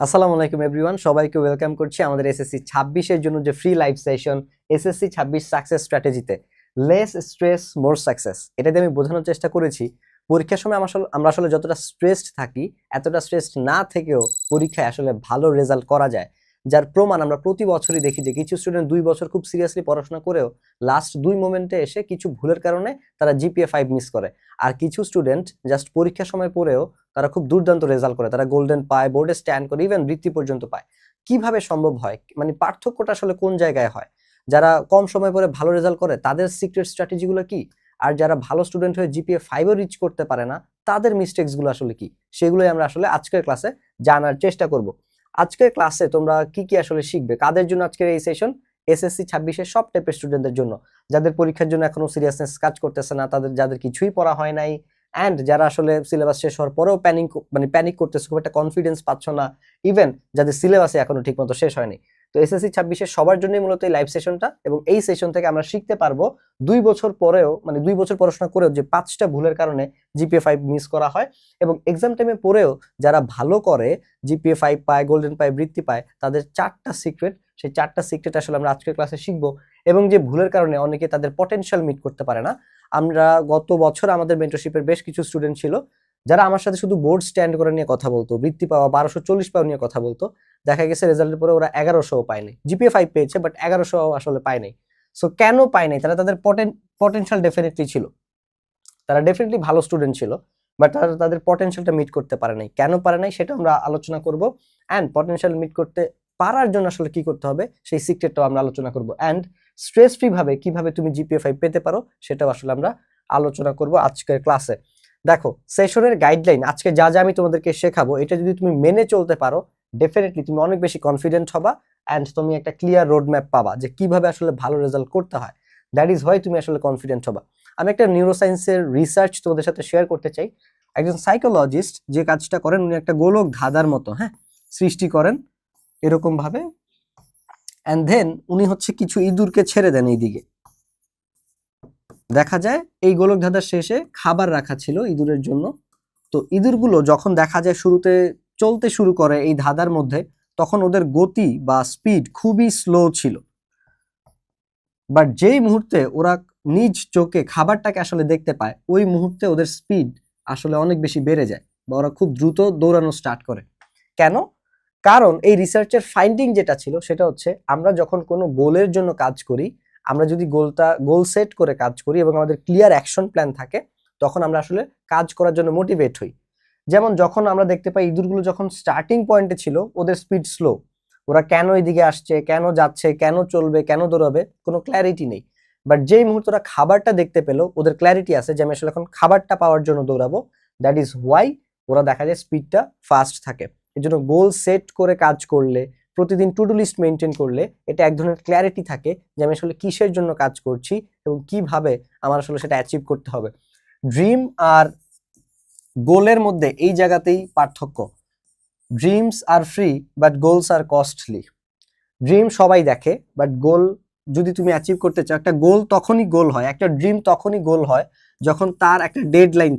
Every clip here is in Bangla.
আসসালামু আলাইকুম এভরিওয়ান, সবাইকে ওয়েলকাম করছি আমাদের এসএসসি 26 এর জন্য যে free live session SSC 26 success স্ট্র্যাটেজিতে লেস স্ট্রেস মোর সাকসেস। এটা দিয়ে আমি বোঝানোর চেষ্টা করেছি পরীক্ষার সময় আমরা আসলে যতটা স্ট্রেসড থাকি এতটা স্ট্রেসড না থেকেও পরীক্ষায় আসলে ভালো রেজাল্ট করা যায়। যার প্রমাণ আমরা প্রতি বছরই দেখি যে কিছু স্টুডেন্ট 2 বছর খুব সিরিয়াসলি পড়াশোনা করেও লাস্ট 2 মোমেন্টে এসে কিছু ভুলের কারণে তারা জিপিএ 5 মিস করে। আর কিছু স্টুডেন্ট জাস্ট পরীক্ষার সময় পড়েও তারা খুব দুর্দান্ত রেজাল্ট করে, তারা গোল্ডেন পায়, বোর্ডে স্ট্যান্ড করে, ইভেন বৃত্তি পর্যন্ত পায়। কিভাবে সম্ভব হয়, মানে পার্থক্যটা আসলে কোন জায়গায় হয়? যারা কম সময় পরে ভালো রেজাল্ট করে তাদের সিক্রেট স্ট্র্যাটেজিগুলো কি, আর যারা ভালো স্টুডেন্ট হয়ে জিপিএ 5ও রিচ করতে পারে না তাদের মিস্টেকস গুলো আসলে কি, সেগুলোই আমরা আসলে আজকের ক্লাসে জানার চেষ্টা করব। আজকের ক্লাসে তোমরা কি কি আসলে শিখবে, কাদের জন্য আজকের এই সেশন? এসএসসি 26 এর সব টাইপের স্টুডেন্টদের জন্য, যাদের পরীক্ষার জন্য এখনো সিরিয়াসনেস কাজ করতেছে না, যাদের কিছুই পড়া হয় নাই, অ্যান্ড যারা আসলে সিলেবাস শেষ হওয়ার পরেও প্যানিক করতেছে, খুব একটা কনফিডেন্স পাচ্ছ না, ইভেন যাদের সিলেবাসে এখনো ঠিকমতো শেষ হয়নি। তো এসএসসি 26 এর সবার জন্যই মূলত এই লাইভ সেশনটা, এবং এই সেশন থেকে আমরা শিখতে পারবো 2 বছর পরেও, মানে 2 বছর পড়াশোনা করেও যে 5টা ভুলের কারণে জিপিএ 5 মিস করা হয়, এবং এক্সাম টাইমে পড়েও যারা ভালো করে জিপিএ 5 পায়, গোল্ডেন পায়, বৃত্তি পায়, তাদের 4টা সিক্রেট, সেই 4টা সিক্রেট আসলে আমরা আজকের ক্লাসে শিখবো। এবং যে ভুলের কারণে অনেকে তাদের পটেনশিয়াল মিট করতে পারে না। আমরা গত বছর আমাদের মেন্টরশিপের বেশ কিছু স্টুডেন্ট ছিল যারা আমার সাথে শুধু বোর্ড স্ট্যান্ড করে নিয়ে কথা বলতো, বৃত্তি পাওয়া 1240 পাওয়া নিয়ে কথা বলতো। দেখা গেছে রেজাল্টের পরে ওরা 1100 পায়নি, জিপিএ 5 পেয়েছে বাট 1100 আসলে পায় নাই। সো কেন পায় নাই? তারা তাদের পটেনশিয়াল ডেফিনেটলি ছিল, তারা ডেফিনেটলি ভালো স্টুডেন্ট ছিল, বাট তারা তাদের পটেনশিয়ালটা মিট করতে পারে নাই। কেন পারে নাই সেটা আমরা আলোচনা করব, অ্যান্ড পটেনশিয়াল মিট করতে পারার জন্য আসলে কি করতে হবে সেই সিক্রেটটাও আমরা আলোচনা করব, অ্যান্ড স্ট্রেস ফ্রি ভাবে কিভাবে তুমি জিপিএ 5 পেতে পারো সেটাও আসলে আমরা আলোচনা করব আজকের ক্লাসে। দেখো, সেশনের গাইডলাইন আজকে যা যা আমি তোমাদেরকে শেখাবো, এটা যদি তুমি মেনে চলতে পারো ডেফিনেটলি তুমি অনেক বেশি কনফিডেন্ট হবা, অ্যান্ড তুমি একটা ক্লিয়ার রোড ম্যাপ পাবা যে কিভাবে আসলে ভালো রেজাল্ট করতে হয়। দ্যাট ইজ হোয়াই তুমি আসলে কনফিডেন্ট হবা। আমি একটা নিউরোসায়েন্সের রিসার্চ তোমাদের সাথে শেয়ার করতে চাই। একজন সাইকোলজিস্ট যে কাজটা করেন, উনি একটা গোলক ধাঁধার মতো সৃষ্টি করেন এরকম ভাবে, এন্ড দেন উনি কিছু ইঁদুরকে ছেড়ে দেন এইদিকে। দেখা যায় এই গোলক ধাঁধার শেষে খাবার রাখা ছিল ইঁদুরের জন্য। তো ইঁদুরগুলো যখন দেখা যায় শুরুতে চলতে শুরু করে এই ধাঁধার মধ্যে, তখন ওদের গতি বা স্পিড খুবই স্লো ছিল, বাট যেই মুহূর্তে ওরা নিজ চোখে খাবারটাকে আসলে দেখতে পায়, ওই মুহূর্তে ওদের স্পিড আসলে অনেক বেশি বেড়ে যায়, বা ওরা খুব দ্রুত দৌড়ানো স্টার্ট করে। কেন? কারণ এই রিসার্চের ফাইন্ডিং যেটা ছিল সেটা হচ্ছে, আমরা যখন কোনো গোলের জন্য কাজ করি, আমরা যদি গোল সেট করে কাজ করি এবং আমাদের ক্লিয়ার অ্যাকশন প্ল্যান থাকে, তখন আমরা আসলে কাজ করার জন্য মোটিভেট হই। যেমন যখন আমরা দেখতে পাই ইঁদুরগুলো যখন স্টার্টিং পয়েন্টে ছিল ওদের স্পিড স্লো, ওরা কেন এদিকে আসছে, কেন যাচ্ছে, কেন চলবে, কেন দৌড়াবে, কোনো ক্ল্যারিটি নেই। বাট যেই মুহূর্তে ওরা খাবারটা দেখতে পেলো, ওদের ক্ল্যারিটি আছে যে আমি আসলে এখন খাবারটা পাওয়ার জন্য দৌড়াবো। দ্যাট ইজ হোয়াই ওরা দেখা যায় স্পিডটা ফাস্ট থাকে। এর জন্য গোল সেট করে কাজ করলে, প্রতিদিন টু ডু লিস্ট মেনটেন করলে, এটা এক ধরনের ক্ল্যারিটি থাকে যে আমি আসলে কিসের জন্য কাজ করছি এবং কিভাবে আমার আসলে সেটা অ্যাচিভ করতে হবে। ড্রিম আর গোলের মধ্যে এই জায়গাতেই পার্থক্য। Dreams are free but goals are costly. Dream সবাই দেখে, বাট গোল যদি তুমি অ্যাচিভ করতে চাও, একটা গোল তখনই গোল হয়, একটা ড্রিম তখনই গোল হয় যখন তার একটা ডেডলাইন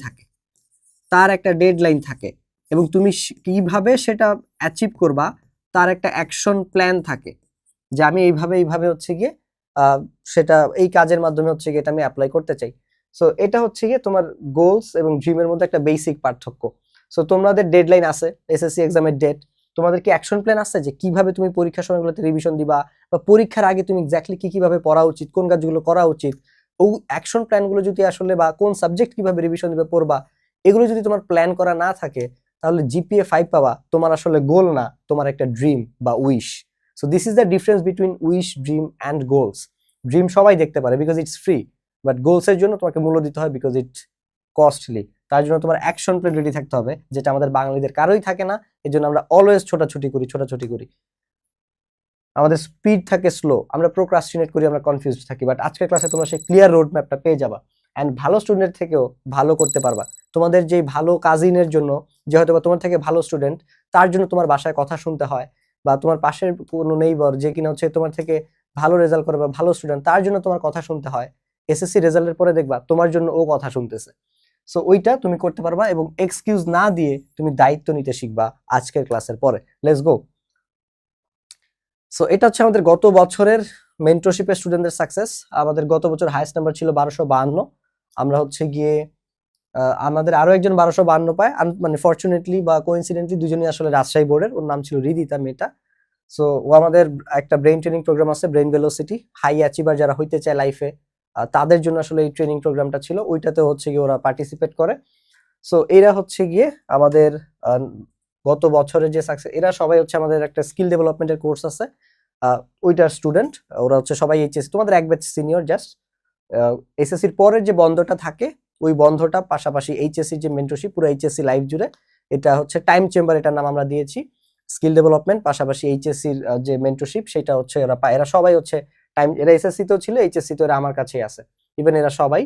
থাকে, এবং তুমি কিভাবে সেটা অ্যাচিভ করবা তার একটা অ্যাকশন প্ল্যান থাকে, যে আমি এইভাবে গিয়ে সেটা এই কাজের মাধ্যমে গিয়ে এটা আমি অ্যাপ্লাই করতে চাই। সো এটা গিয়ে তোমার গোলস এবং ড্রিমের মধ্যে একটা বেসিক পার্থক্য। সো তোমাদের ডেডলাইন আছে, এসএসসি এক্সামের ডেট, তোমাদের কি অ্যাকশন প্ল্যান আছে যে কিভাবে তুমি পরীক্ষার সময়গুলোতে রিভিশন দিবা, বা পরীক্ষার আগে তুমি এক্স্যাক্টলি কিভাবে পড়া উচিত, কোন কাজগুলো করা উচিত, ও অ্যাকশন প্ল্যানগুলো যদি আসলে, বা কোন সাবজেক্ট কিভাবে রিভিশন দিবে পড়বা, এগুলো যদি তোমার প্ল্যান করা না থাকে, তাহলে জিপিএ 5 পাওয়া তোমার আসলে গোল না, তোমার একটা ড্রিম বা wish. So this is the difference between wish, dream and goals. Dream সবাই দেখতে পারে বিকজ ইটস ফ্রি, বাট গোলসের জন্য তোমাকে মূল্য দিতে হয় বিকজ ইট কস্টলি। তার জন্য তোমার অ্যাকশন প্ল্যান রেডি থাকতে হবে, যেটা আমাদের বাঙালিদের কারোই থাকে না। এই জন্য আমরা অলওয়েজ ছোটাছুটি করি, আমাদের স্পিড থাকে স্লো, আমরা প্রোক্রাস্টিনেট করি, আমরা কনফিউজড থাকি। বাট আজকের ক্লাসে তোমরা সেই ক্লিয়ার রোড ম্যাপটা পেয়ে যাবা, অ্যান্ড ভালো স্টুডেন্ট থেকেও ভালো করতে পারবা। তোমাদের যে ভালো কাজিনের জন্য, যে হয়তো তোমার থেকে ভালো স্টুডেন্ট, তার জন্য তোমার বাসায় কথা শুনতে হয়, বা তোমার পাশের কোনো নেইবার যে কিনা তোমার থেকে ভালো রেজাল্ট করে বা ভালো স্টুডেন্ট, তার জন্য তোমার কথা শুনতে হয়। এসএসসি রেজাল্টের পরে দেখবা তোমার জন্য ও কথা শুনতেছে। সো ওইটা তুমি করতে পারবা এবং এক্সকিউজ না দিয়ে তুমি দায়িত্ব নিতে শিখবা আজকের ক্লাসের পরে। Let's go. সো এটা হচ্ছে আমাদের গত বছরের মেন্টরশিপের স্টুডেন্টদের সাকসেস। আমাদের গত বছর হাইয়েস্ট নাম্বার ছিল 1252। আমরা হচ্ছে গিয়ে আমাদের আরো একজন 1252 পায়, মানে ফরচুনেটলি বা কোইন্সিডেন্টলি দুজনই আসলে রাজশাহী বোর্ডের। ওর নাম ছিল হৃদিতা মেয়েটা। সো ও আমাদের একটা ব্রেইন ট্রেনিং প্রোগ্রাম আছে, ব্রেইন ভেলোসিটি, হাই অ্যাচিভার যারা হইতে চায় লাইফে তাদের জন্য আসলে এই ট্রেনিং প্রোগ্রামটা ছিল। ওইটাতে হচ্ছে গিয়ে ওরা পার্টিসিপেট করে। সো এরা হচ্ছে গিয়ে আমাদের গত বছরের যে সাকসেস, এরা সবাই হচ্ছে আমাদের একটা স্কিল ডেভেলপমেন্টের কোর্স আছে, ওইটার স্টুডেন্ট। ওরা হচ্ছে সবাই এইচএসসি, তোমাদের এক ব্যাচ সিনিয়র। জাস্ট এসএসসির পরের যে বন্ধটা থাকে ওই বন্ধটা পাশাপাশি এইচএসসি যে মেন্টরশিপ পুরো এইচএসসি লাইফ জুড়ে, এটা হচ্ছে টাইম চেম্বার, এটার নাম আমরা দিয়েছি। স্কিল ডেভেলপমেন্ট পাশাপাশি এইচএসসির যে মেন্টরশিপ সেটা হচ্ছে এরা পায়। এরা সবাই হচ্ছে টাইম, এরা এসএসসি তেও ছিল, এইচএসসি তো এরা আমার কাছেই আছে, ইভেন এরা সবাই।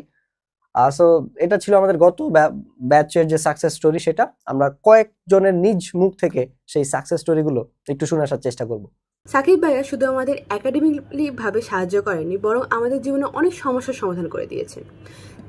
সো এটা ছিল আমাদের গত ব্যাচের যে সাকসেস স্টোরি। সেটা আমরা কয়েকজনের নিজ মুখ থেকে সেই সাকসেস স্টোরিগুলো একটু শুনে আসার চেষ্টা করব। সাকিব ভাইয়া শুধু আমাদের একাডেমিকলি ভাবে সাহায্য করেনি, বরং আমাদের জীবনে অনেক সমস্যার সমাধান করে দিয়েছেন।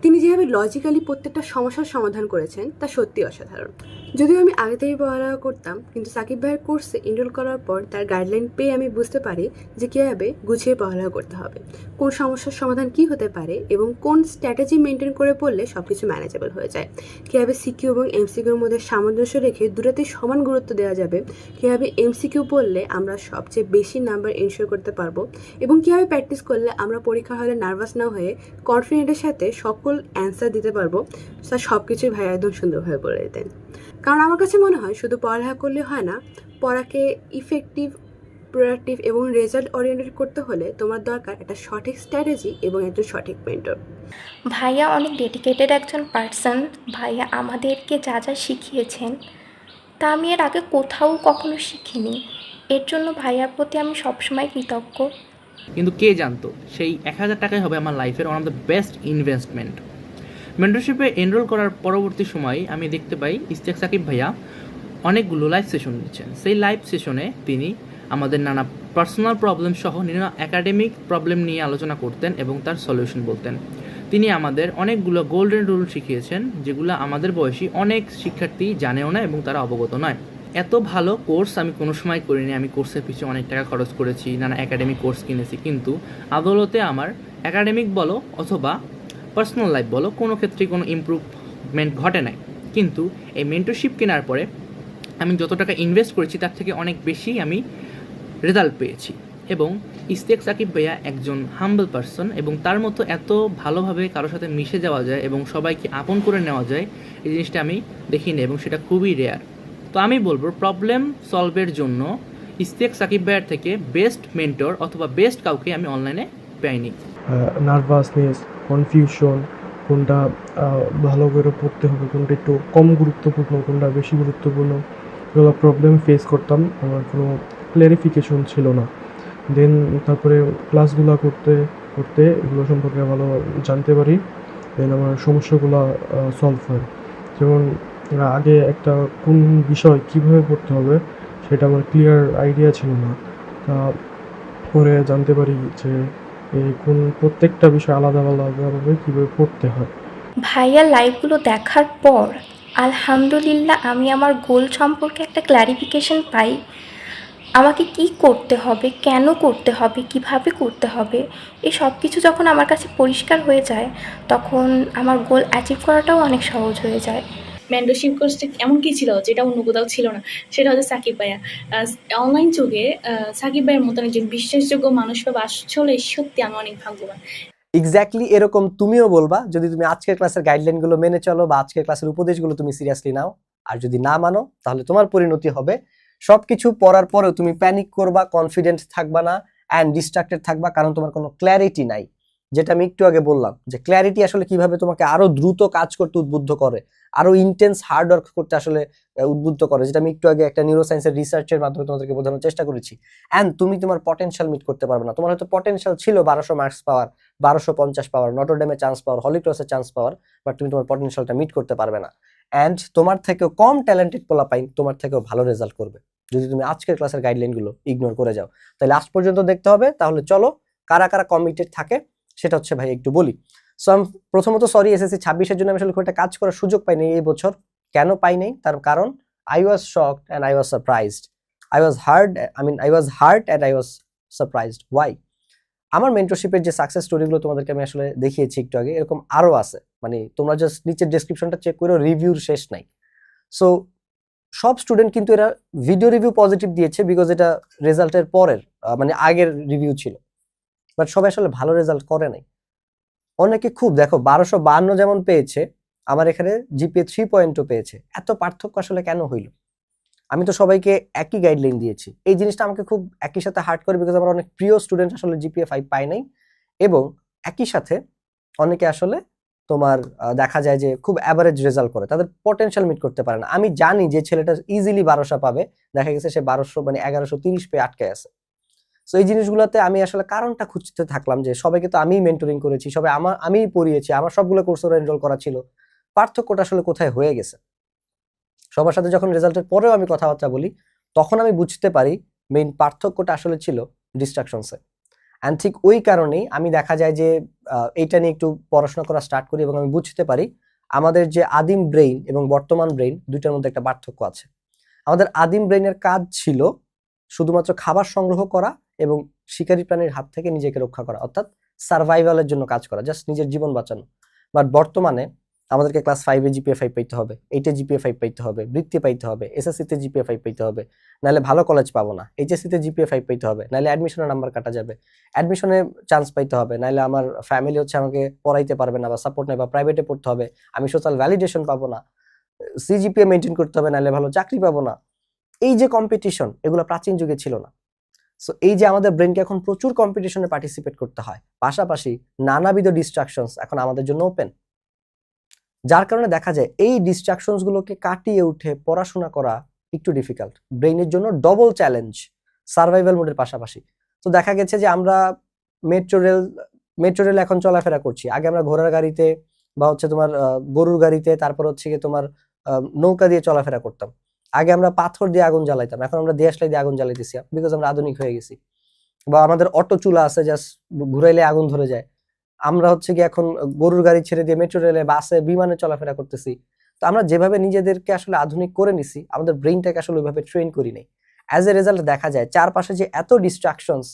তিনি যেভাবে লজিক্যালি প্রত্যেকটা সমস্যার সমাধান করেছেন তা সত্যি অসাধারণ। যদিও আমি আগে থেকেই পড়ালেখা করতাম, কিন্তু সাকিব ভাইয়ের কোর্সে এনরোল করার পর তার গাইডলাইন পেয়ে আমি বুঝতে পারি যে কীভাবে গুছিয়ে পড়ালেখা করতে হবে, কোন সমস্যার সমাধান কি হতে পারে এবং কোন স্ট্র্যাটেজি মেনটেন করে পড়লে সব কিছু ম্যানেজেবল হয়ে যায়, কীভাবে সিকিউ এবং এমসিকিউর মধ্যে সামঞ্জস্য রেখে দুটোতেই সমান গুরুত্ব দেওয়া যাবে, কীভাবে এমসিকিউ পড়লে আমরা সবচেয়ে বেশি নাম্বার এনশিওর করতে পারবো এবং কীভাবে প্র্যাকটিস করলে আমরা পরীক্ষা হলে নার্ভাস না হয়ে কনফিডেন্টের সাথে সকল অ্যান্সার দিতে পারবো। স্যার সব কিছুই ভাই একদম সুন্দরভাবে বলে দিতেন। কারণ আমার কাছে মনে হয় শুধু পড়ালেখা করলে হয় না, পড়াকে ইফেক্টিভ, প্রোডাক্টিভ এবং রেজাল্ট ওরিয়েন্টেড করতে হলে তোমার দরকার একটা সঠিক স্ট্র্যাটেজি এবং একজন সঠিক মেন্টর। ভাইয়া অনেক ডেডিকেটেড একজন পার্সন। ভাইয়া আমাদেরকে যা যা শিখিয়েছেন তা আমি এর আগে কোথাও কখনো শিখিনি। এর জন্য ভাইয়ার প্রতি আমি সবসময় কৃতজ্ঞ। কিন্তু কে জানতো সেই 1000 টাকাই হবে আমার লাইফের one of the best investment. মেন্টরশিপে এনরোল করার পরবর্তী সময় আমি দেখতে পাই ইশতিয়াক সাকিব ভাইয়া অনেকগুলো লাইভ সেশন নিচ্ছেন। সেই লাইভ সেশনে তিনি আমাদের নানা পার্সোনাল প্রবলেম সহ নানা একাডেমিক প্রবলেম নিয়ে আলোচনা করতেন এবং তার সলিউশন বলতেন। তিনি আমাদের অনেকগুলো গোল্ডেন রুল শিখিয়েছেন, যেগুলো আমাদের বয়সী অনেক শিক্ষার্থী জানেও না এবং তারা অবগত নয়। এত ভালো কোর্স আমি কোনো সময় করিনি। আমি কোর্সের পিছনে অনেক টাকা খরচ করেছি, নানা একাডেমিক কোর্স কিনেছি, কিন্তু আদালতে আমার একাডেমিক বলো অথবা পার্সোনাল লাইফ বলো কোনো ক্ষেত্রেই কোনো ইমপ্রুভমেন্ট ঘটে নাই। কিন্তু এই মেন্টরশিপ কেনার পরে আমি যত টাকা ইনভেস্ট করেছি তার থেকে অনেক বেশি আমি রেজাল্ট পেয়েছি। এবং ইশতিয়াক সাকিব ভাইয়া একজন হাম্বল পারসন এবং তার মতো এত ভালোভাবে কারোর সাথে মিশে যাওয়া যায় এবং সবাইকে আপন করে নেওয়া যায়, এই জিনিসটা আমি দেখিনি এবং সেটা খুবই রেয়ার। তো আমি বলবো প্রবলেম সলভের জন্য ইশতিয়াক সাকিব ভাইয়ার থেকে বেস্ট মেন্টর অথবা বেস্ট কাউকে আমি অনলাইনে পাইনি। নার্ভাসনেস, কনফিউশন, কোনটা ভালো করে পড়তে হবে, কোনটা একটু কম গুরুত্বপূর্ণ, কোনটা বেশি গুরুত্বপূর্ণ, এগুলো প্রবলেম ফেস করতাম। আমার কোনো ক্ল্যারিফিকেশন ছিল না। দেন তারপরে ক্লাসগুলো করতে করতে এগুলো সম্পর্কে ভালো জানতে পারি। দেন আমার সমস্যাগুলো সলভ হয়। যেমন আগে একটা কোন বিষয় কীভাবে পড়তে হবে সেটা আমার ক্লিয়ার আইডিয়া ছিল না। তা পরে জানতে পারি যে কোন প্রত্যেকটা বিষয় আলাদা আলাদাভাবে কীভাবে পড়তে হয়। ভাইয়ার লাইভগুলো দেখার পর আলহামদুলিল্লাহ আমি আমার গোল সম্পর্কে একটা ক্ল্যারিফিকেশন পাই। আমাকে কি করতে হবে, কেন করতে হবে, কিভাবে করতে হবে, এই সব কিছু যখন আমার কাছে পরিষ্কার হয়ে যায় তখন আমার গোল অ্যাচিভ করাটাও অনেক সহজ হয়ে যায়। মেন্টরশিপ কোর্সটা এমন কি ছিল যেটা অন্য কোথাও ছিল না, সেটা হচ্ছে সাকিব ভাইয়া। অনলাইন যুগে সাকিব ভাইয়ের মতন একজন বিশ্বাসযোগ্য মানুষ পাবো, আসলে সত্যি আমি অনেক ভাগ্যবান। এক্স্যাক্টলি এরকম তুমিও বলবা যদি তুমি আজকের ক্লাসের গাইডলাইন গুলো মেনে চলো বা আজকের ক্লাসের উপদেশগুলো তুমি সিরিয়াসলি নাও। আর যদি না মানো তাহলে তোমার পরিণতি হবে সবকিছু পড়ার পরেও তুমি প্যানিক করবা, কনফিডেন্ট থাকবা না অ্যান্ড ডিস্ট্রাক্টেড থাকবা, কারণ তোমার কোনো ক্ল্যারিটি নাই। যেটা আমি একটু আগে বললাম যে ক্ল্যারিটি আসলে কিভাবে তোমাকে আরো দ্রুত কাজ করতে উদ্বুদ্ধ করে, আরো ইন্টেন্স হার্ড ওয়ার্ক করতে আসলে উদ্বুদ্ধ করে, যেটা আমি একটু আগে একটা নিউরোসায়েন্সের রিসার্চের মাধ্যমে তোমাদেরকে বোঝানোর চেষ্টা করেছি। অ্যান্ড তুমি তোমার পটেনশিয়াল মিট করতে পারবে না। তোমার হয়তো পটেনশিয়াল ছিল 1200 মার্কস পাওয়ার, 1250 পাওয়ার, নটরডেমে চান্স পাওয়ার, হলি ক্রসে চান্স পাওয়ার, বাট তুমি তোমার পটেনশিয়ালটা মিট করতে পারবে না। অ্যান্ড তোমার থেকেও কম ট্যালেন্টেড পোলাপাইন তোমার থেকেও ভালো রেজাল্ট করবে যদি তুমি আজকের ক্লাসের গাইডলাইনগুলো ইগনোর করে যাও। তাহলে লাস্ট পর্যন্ত দেখতে হবে। তাহলে চলো কারা কারা কমিটেড থাকে সেটা হচ্ছে ভাই একটু বলি। সো আমি প্রথমত সরি এসএসসি 26-এর জন্য আমি আসলে খুব একটা কাজ করার সুযোগ পাইনি এই বছর। কেন পাই নাই তার কারণ I was shocked and I was surprised. I was hurt and I was surprised. Why? আমার মেন্টরশিপের যে সাকসেস স্টোরিগুলো তোমাদেরকে আমি আসলে দেখিয়েছি একটু আগে, এরকম আরো আছে। মানে তোমরা জাস্ট নিচের ডেসক্রিপশনটা চেক করো, রিভিউর শেষ নাই। সো সব স্টুডেন্ট কিন্তু এরা ভিডিও রিভিউ পজিটিভ দিয়েছে বিকজ এটা রেজাল্টের পরের মানে আগের রিভিউ ছিল, বাট সবাই আসলে ভালো রেজাল্ট করে নাই। অনেকে খুব দেখো 1252 যেমন পেয়েছে, আমার এখানে জিপিএ 3.2 পেয়েছে। এত পার্থক্য আসলে কেন হইল? আমি তো সবাইকে একই গাইডলাইন দিয়েছি। এই জিনিসটা আমাকে খুব একই সাথে হার্ট করে বিকজ আমার অনেক প্রিয় স্টুডেন্ট আসলে জিপিএ 5 পায় নাই, এবং একই সাথে অনেকে আসলে তোমার দেখা যায় যে খুব অ্যাভারেজ রেজাল্ট করে, তাদের পটেনশিয়াল মিট করতে পারে না। আমি জানি যে ছেলেটা ইজিলি 1200 পাবে, দেখা গেছে সে 1200 মানে 1130 পেয়ে আটকে আছে। সো এই জিনিসগুলোতে আমি আসলে কারণটা খুঁজতে থাকলাম যে সবাইকে তো আমিই মেন্টরিং করেছি, সবাই আমিই পড়িয়েছি, আমার সবগুলো কোর্সে এনরোল করা ছিল, পার্থক্যটা আসলে কোথায় হয়ে গেছে। সবার সাথে যখন রেজাল্টের পরেও আমি কথাবার্তা বলি, তখন আমি বুঝতে পারি মেইন পার্থক্যটা আসলে ছিল ডিস্ট্রাকশনসে। অ্যান্ড ঠিক ওই কারণেই আমি দেখা যায় যে এইটা নিয়ে একটু পড়াশোনা করা স্টার্ট করি, এবং আমি বুঝতে পারি আমাদের যে আদিম ব্রেইন এবং বর্তমান ব্রেইন দুইটার মধ্যে একটা পার্থক্য আছে। আমাদের আদিম ব্রেইনের কাজ ছিল শুধুমাত্র খাবার সংগ্রহ করা এবং শিকারী প্রাণীর হাত থেকে নিজেকে রক্ষা করা, অর্থাৎ সার্ভাইভালের জন্য কাজ করা, জাস্ট নিজের জীবন বাঁচানো। বাট বর্তমানে আমাদেরকে ক্লাস 5-এ জিপিএ 5 পাইতে হবে, 8-এ জিপিএ 5 পাইতে হবে, বৃত্তি পাইতে হবে, এসএসসিতে জিপিএ 5 পাইতে হবে, নাহলে ভালো কলেজ পাবো না, এইচএসসিতে জিপিএ 5 পাইতে হবে, নাহলে অ্যাডমিশনের নাম্বার কাটা যাবে, অ্যাডমিশনে চান্স পাইতে হবে, নাহলে আমার ফ্যামিলি হচ্ছে আমাকে পড়াইতে পারবে না বা সাপোর্ট নেই, বা প্রাইভেটে পড়তে হবে, আমি সোশ্যাল ভ্যালিডেশন পাবো না, সিজিপিএ মেনটেন করতে হবে, নাহলে ভালো চাকরি পাবো না। এই যে কম্পিটিশন, এগুলো প্রাচীন যুগে ছিল না। সো এই যে আমাদের ব্রেনকে এখন প্রচুর কম্পিটিশনে পার্টিসিপেট করতে হয়, পাশাপাশি নানাবিধ ডিস্ট্রাকশনস এখন আমাদের জন্য ওপেন, যার কারণে দেখা যায় এই ডিস্ট্রাকশনস গুলোকে কাটিয়ে উঠে পড়াশোনা করা একটু ডিফিকাল্ট, ব্রেইনের জন্য ডবল চ্যালেঞ্জ সার্ভাইভাল মোডের পাশাপাশি। তো দেখা গেছে যে আমরা মেট্রো রেল এখন চলাফেরা করছি, আগে আমরা ঘোড়ার গাড়িতে বা হচ্ছে তোমার গরুর গাড়িতে, তারপর হচ্ছে গিয়ে তোমার নৌকা দিয়ে চলাফেরা করতাম। আগে আমরা পাথর দিয়ে আগুন জ্বালাইতাম, এখন আমরা দেশলাই দিয়ে আগুন জ্বালাইতেছি বিকজ আমরা আধুনিক হয়ে গেছি। বা আমাদের অটো চুলা আছে, জাস্ট ঘুরাইলে আগুন ধরে যায়। আমরা হচ্ছে কি এখন গরুর গাড়ি ছেড়ে দিয়ে মেট্রো রেলে, বাসে, বিমানে চলাফেরা করতেছি। তো আমরা যেভাবে নিজেদেরকে আসলে আধুনিক করে নিছি, আমাদের ব্রেইনটাকে আসলে ওইভাবে ট্রেন করি নাই। অ্যাজ এ রেজাল্ট দেখা যায় চারপাশে যে এত ডিস্ট্রাকশনস,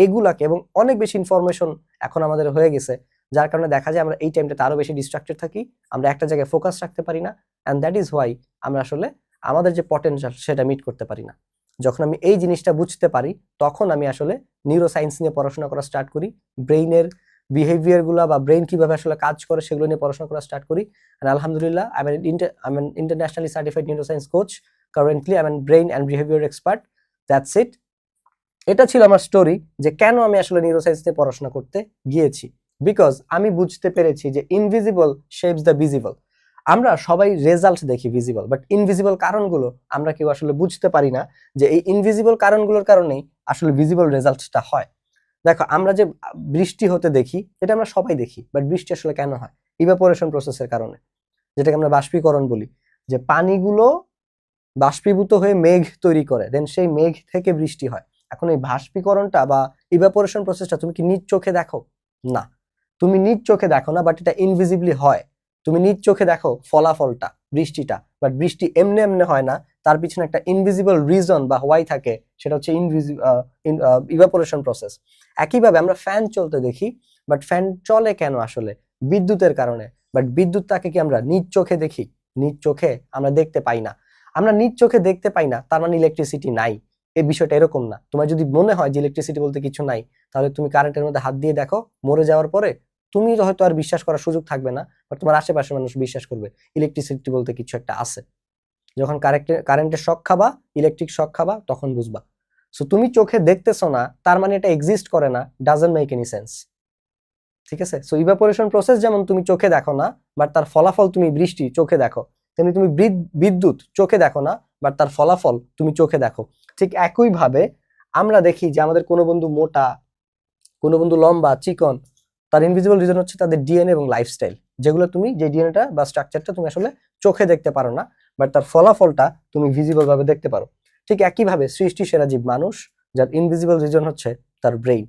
এগুলাকে এবং অনেক বেশি ইনফরমেশন এখন আমাদের হয়ে গেছে, যার কারণে দেখা যায় আমরা এই টাইমটাতে আরো বেশি ডিস্ট্রাক্টেড থাকি, আমরা একটা জায়গায় ফোকাস রাখতে পারি না, অ্যান্ড দ্যাট ইজ হোয়াই আমরা আসলে আমাদের যে পটেনশিয়াল সেটা মিট করতে পারি না। যখন আমি এই জিনিসটা বুঝতে পারি, তখন আমি আসলে নিউরো সায়েন্স নিয়ে পড়াশোনা করা স্টার্ট করি, ব্রেইনের বিহেভিয়ার গুলা বা ব্রেইন কিভাবে আসলে কাজ করে সেগুলো নিয়ে পড়াশোনা করা স্টার্ট করি। আর আলহামদুলিল্লাহ I am internationally certified neuro science coach, currently I am brain and behaviour expert. That's it. এটা ছিল আমার স্টোরি যে কেন আমি আসলে নিউরো সায়েন্স নিয়ে পড়াশোনা করতে গিয়েছি, বিকজ আমি বুঝতে পেরেছি যে ইনভিজিবল শেপস দ্য ভিজিবল। আমরা সবাই রেজাল্ট দেখি ভিজিবল, বাট ইনভিজিবল কারণগুলো আমরা কেউ আসলে বুঝতে পারি না, যে এই ইনভিজিবল কারণগুলোর কারণেই আসলে ভিজিবল রেজাল্টটা হয়। দেখো আমরা যে বৃষ্টি হতে দেখি, এটা আমরা সবাই দেখি, বাট বৃষ্টি আসলে কেন হয়? ইভাপোরেশন প্রসেসের কারণে, যেটাকে আমরা বাষ্পীকরণ বলি, যে পানিগুলো বাষ্পীভূত হয়ে মেঘ তৈরি করে, দেন সেই মেঘ থেকে বৃষ্টি হয়। এখন এই বাষ্পীকরণটা বা ইভাপোরেশন প্রসেসটা তুমি কি নিজ চোখে দেখো? না, তুমি নিজ চোখে দেখো না, বাট এটা ইনভিজিবলি হয়। তুমি নিজ চোখে দেখো ফলাফলটা, বৃষ্টিটা, বাট বৃষ্টি এমনি এমনি হয় না, তার পিছনে একটা ইনভিজিবল রিজন বা হোয়াই থাকে, সেটা হচ্ছে ইভাপোরেশন প্রসেস। একইভাবে আমরা ফ্যান চলতে দেখি, বাট ফ্যান চলে কেন? আসলে বিদ্যুতের কারণে, বাট বিদ্যুৎটাকে কি আমরা নিজ চোখে দেখি? নিজ চোখে আমরা দেখতে পাই না। আমরা নিজ চোখে দেখতে পাই না, তার মানে ইলেকট্রিসিটি নাই। এই বিষয়টা এরকম না। তোমার যদি মনে হয় যে ইলেকট্রিসিটি বলতে কিছু নাই, তাহলে তুমি কারেন্টের মধ্যে হাত দিয়ে দেখো, মরে যাওয়ার পরে তুমি হয়তো আর বিশ্বাস করার সুযোগ থাকবে না, বাট তোমার আশেপাশের মানুষ বিশ্বাস করবে ইলেকট্রিসিটি বলতে কিছু একটা আছে। যখন কারেন্টের শক খাবা, ইলেকট্রিক শক খাবা, তখন বুঝবা। সো তুমি চোখে দেখতেছো না, তার মানে এটা এক্সিস্ট করে না, ডাজন্ট মেক এনি সেন্স। ঠিক আছে? সো ইভাপোরেশন প্রসেস যেমন তুমি চোখে দেখো না, বাট তার ফলাফল তুমি বৃষ্টি চোখে দেখো, তেমনি তুমি বিদ্যুৎ চোখে দেখো না, বাট তার ফলাফল তুমি চোখে দেখো। ঠিক একইভাবে আমরা দেখি যে আমাদের কোনো বন্ধু মোটা, কোনো বন্ধু লম্বা চিকন, তার ইনভিজিবল রিজন হচ্ছে তাদের ডিএনএ এবং লাইফস্টাইল, যেগুলো তুমি যে ডিএনএটা বা স্ট্রাকচারটা তুমি আসলে চোখে দেখতে পারো না, বাট তার ফলাফলটা তুমি ভিজিবল ভাবে দেখতে পারো। ঠিক একইভাবে সৃষ্টি সেরা জীব মানুষ, যার ইনভিজিবল রিজন হচ্ছে তার ব্রেইন।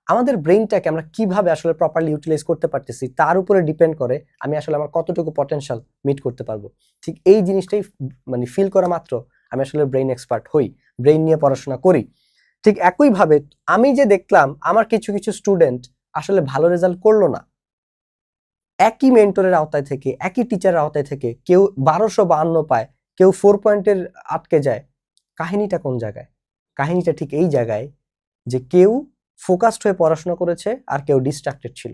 আমাদের ব্রেইনটাকে আমরা কিভাবে আসলে প্রপারলি ইউটিলাইজ করতে পারতেছি তার উপরে ডিপেন্ড করে আমি আসলে আমার কতটুকু পটেনশিয়াল মিট করতে পারবো। ঠিক এই জিনিসটাই মানে ফিল করা মাত্র আমি আসলে ব্রেইন এক্সপার্ট হই, ব্রেইন নিয়ে পড়াশোনা করি। ঠিক একইভাবে আমি যে দেখলাম আমার কিছু কিছু স্টুডেন্ট আসলে ভালো রেজাল্ট করলো না, একই মেন্টরের আওতায় থেকে, একই টিচারের আওতায় থেকে কেউ 1252 পায়, কেউ 4 পয়েন্টের আটকে যায়। কাহিনীটা কোন জায়গায়? কাহিনীটা ঠিক এই জায়গায় যে কেউ ফোকাসড হয়ে পড়াশোনা করেছে আর কেউ ডিস্ট্রাক্টেড ছিল,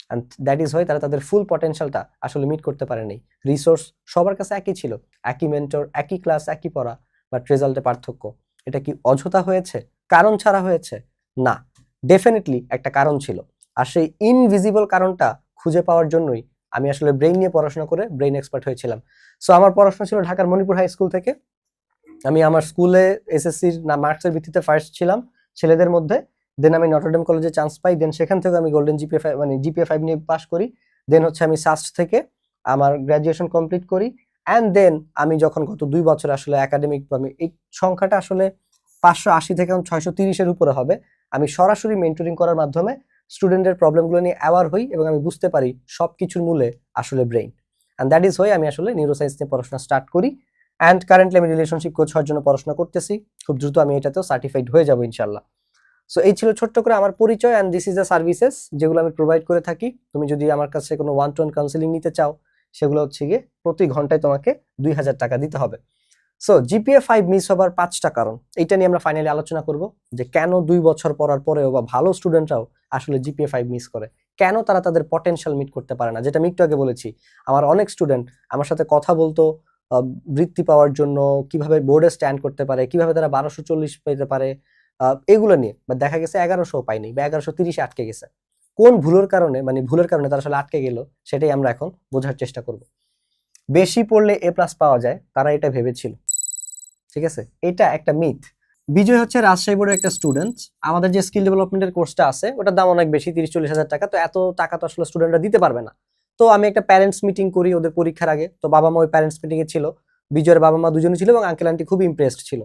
অ্যান্ড দ্যাট ইজ হয় তারা তাদের ফুল পটেনশিয়ালটা আসলে মিট করতে পারেনি। রিসোর্স সবার কাছে একই ছিল, একই মেন্টর, একই ক্লাস, একই পড়া, বাট রেজাল্টে পার্থক্য। এটা কি অযথা হয়েছে? কারণ ছাড়া হয়েছে? না, ডেফিনেটলি একটা কারণ ছিল। আর সেই ইনভিজিবল কারণটা খুঁজে পাওয়ার জন্যই আমি আসলে ব্রেইন নিয়ে পড়াশোনা করে ব্রেইন এক্সপার্ট হয়েছিলাম। সো আমার পড়াশোনা ছিল ঢাকার মণিপুর হাই স্কুল থেকে। আমি আমার স্কুলে এসএসসির মার্কসের ভিত্তিতে ফার্স্ট ছিলাম ছেলেদের মধ্যে। দেন আমি নটরডেম কলেজে চান্স পাই, দেন সেখান থেকে আমি গোল্ডেন জিপিএ 5 মানে জিপিএ 5 নিয়ে পাস করি। দেন হচ্ছে আমি সাস্ট থেকে আমার গ্র্যাজুয়েশন কমপ্লিট করি, অ্যান্ড দেন আমি যখন গত 2 বছর আসলে একাডেমিক, আমি এই সংখ্যাটা আসলে 580 থেকে 630 এর উপরে হবে, আমি সরাসরি মেন্টরিং করার মাধ্যমে স্টুডেন্টের প্রবলেমগুলো নিয়ে অ্যাওয়ার হই এবং আমি বুঝতে পারি সবকিছুর মূলে আসলে brain. And that is Y আমি আসলে নিউরোসায়েন্স নিয়ে পড়াশোনা স্টার্ট করি, অ্যান্ড কারেন্টলি আমি রিলেশনশিপ কোচ হওয়ার জন্য পড়াশোনা করতেছি। খুব দ্রুত আমি এটাতেও সার্টিফাইড হয়ে যাবো ইনশাল্লাহ। সো এই ছিল ছোট্ট করে আমার পরিচয়, and this is the services যেগুলো আমি প্রোভাইড করে থাকি। তুমি যদি আমার কাছে কোনো 1-to-1 কাউন্সিলিং নিতে চাও, সেগুলো হচ্ছে গিয়ে প্রতি ঘন্টায় তোমাকে 2000 টাকা দিতে হবে। সো জিপিএ 5 মিস হবার 5টা কারণ, এইটা নিয়ে আমরা ফাইনালি আলোচনা করব যে কেন 2 বছর পড়ার পরেও বা ভালো স্টুডেন্টরাও আসলে জিপিএ 5 মিস করে, কেন তারা তাদের পটেনশিয়াল মিট করতে পারে না। যেটা আমি একটু আগে বলেছি, আমার অনেক স্টুডেন্ট আমার সাথে কথা বলতো বৃত্তি পাওয়ার জন্য, কিভাবে বোর্ডে স্ট্যান্ড করতে পারে, কিভাবে তারা 1240 পেতে পারে, এগুলো নিয়ে, বা দেখা গেছে 1100 পায়নি বা 1130 আটকে গেছে। কোন ভুলের কারণে, মানে ভুলের কারণে তারা আসলে আটকে গেল, সেটাই আমরা এখন বোঝার চেষ্টা করব। বেশি পড়লে এ প্লাস পাওয়া যায়, তারা এটা ভেবেছিল। ঠিক আছে, এটা একটা মিথ। বিজয় হচ্ছে রাজশাহী বোর্ডের একটা স্টুডেন্ট। আমাদের যে স্কিল ডেভেলপমেন্টের কোর্সটা আছে ওটার দাম অনেক বেশি, 30-40 হাজার টাকা। তো এত টাকা তো আসলে স্টুডেন্টরা দিতে পারবে না। তো আমি একটা প্যারেন্টস মিটিং করি ওদের পরীক্ষার আগে। তো বাবা মা ওই প্যারেন্টস মিটিং এ ছিল, বিজয়ের বাবা মা দুজনই ছিল এবং আঙ্কেল আন্টি খুব ইমপ্রেসড ছিল।